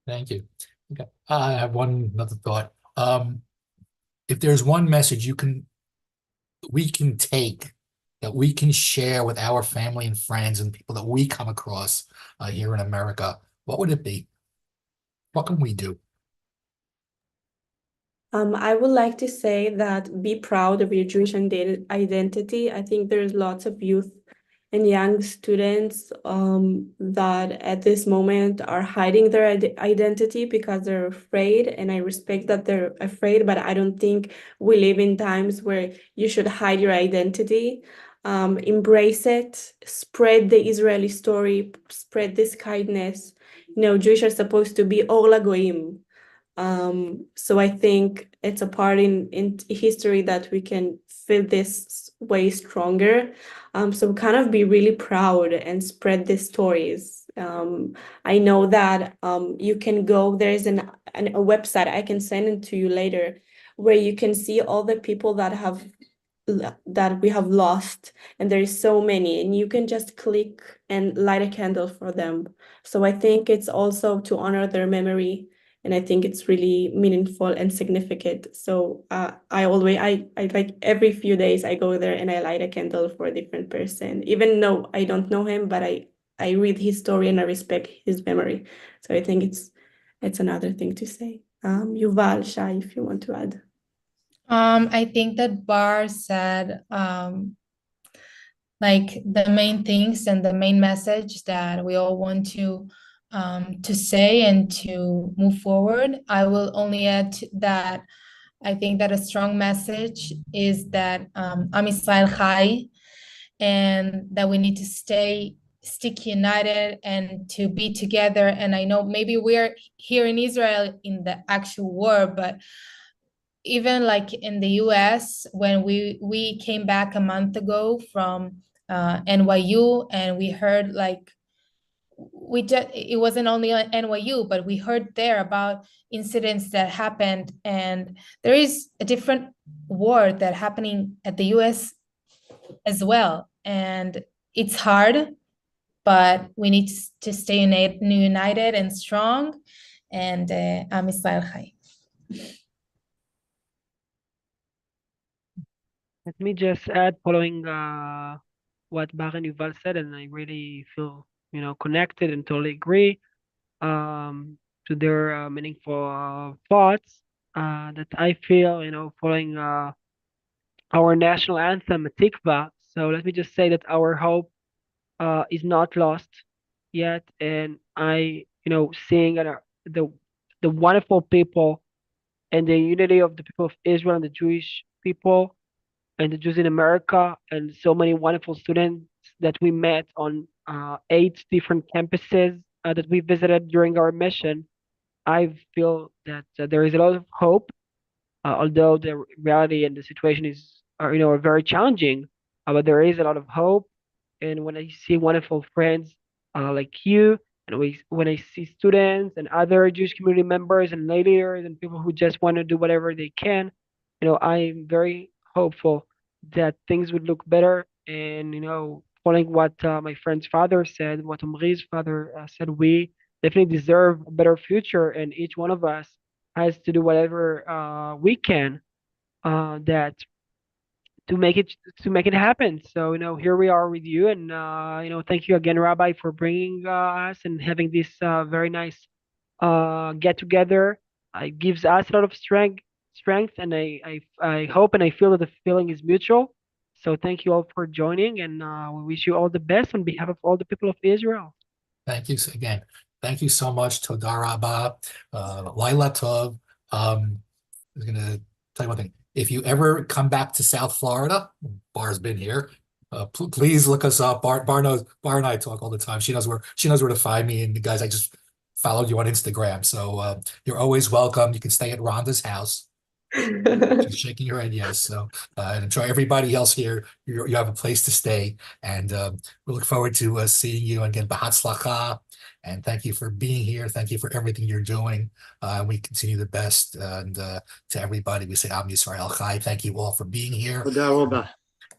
Thank you. Okay. I have another thought. If there's one message we can take, that we can share with our family and friends and people that we come across here in America, what would it be? What can we do? I would like to say that be proud of your Jewish identity. I think there's lots of youth and young students that at this moment are hiding their identity because they're afraid. And I respect that they're afraid, but I don't think we live in times where you should hide your identity. Embrace it, spread the Israeli story, spread this kindness. Jewish are supposed to be Or LaGoyim. So I think it's a part in history that we can feel this way stronger. So kind of be really proud and spread these stories. I know that you can go, there's a website, I can send it to you later, where you can see all the people that we have lost, and there is so many, and you can just click and light a candle for them. So I think it's also to honor their memory, and I think it's really meaningful and significant. So I like every few days I go there and I light a candle for a different person, even though I don't know him, but I read his story and I respect his memory. So I think it's another thing to say. Yuval, Shai, if you want to add. I think that Bar said like the main things and the main message that we all want to say and to move forward. I will only add that I think that a strong message is that Am Yisrael Chai, and that we need to stick united and to be together. And I know maybe we're here in Israel in the actual war, but even like in the US, when we came back a month ago from NYU, and we heard like we just it wasn't only on NYU, but we heard there about incidents that happened, and there is a different war that happening at the US as well, and it's hard, but we need to stay united and strong, and Am Yisrael Chai. Let me just add, following what Bar and Yuval said, and I really feel, connected and totally agree to their meaningful thoughts that I feel, following our national anthem, Tikva. So let me just say that our hope is not lost yet, and seeing the wonderful people and the unity of the people of Israel and the Jewish people and the Jews in America, and so many wonderful students that we met on 8 different campuses that we visited during our mission. I feel that there is a lot of hope, although the reality and the situation are very challenging, but there is a lot of hope. And when I see wonderful friends like you, and when I see students and other Jewish community members and leaders and people who just want to do whatever they can, I'm very hopeful that things would look better. And following what my friend's father said, what Omri's father said, we definitely deserve a better future, and each one of us has to do whatever we can that to make it happen. So here we are with you, and thank you again, Rabbi, for bringing us and having this very nice get together. It gives us a lot of strength, and I hope and I feel that the feeling is mutual. So thank you all for joining, and we wish you all the best on behalf of all the people of Israel. Thank you again. Thank you so much. Toda Rabba. Laila Tov. I was going to tell you one thing. If you ever come back to South Florida, Bar's been here. Please look us up. Bar and I talk all the time. She knows where to find me. And the guys, I just followed you on Instagram. So you're always welcome. You can stay at Rhonda's house. She's shaking her head, yes. So and enjoy everybody else here. You have a place to stay, and we look forward to seeing you again. B'hatzlacha, and thank you for being here. Thank you for everything you're doing. We continue the best, and to everybody, we say Am Yisrael Chai. Thank you all for being here.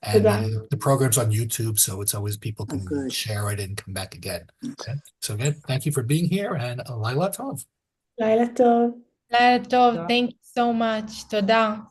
And the program's on YouTube, so it's always people can share it and come back again. Okay? So again, thank you for being here, and Laila Tov. Laila Tov. Laila Tov, thank you so much. Toda.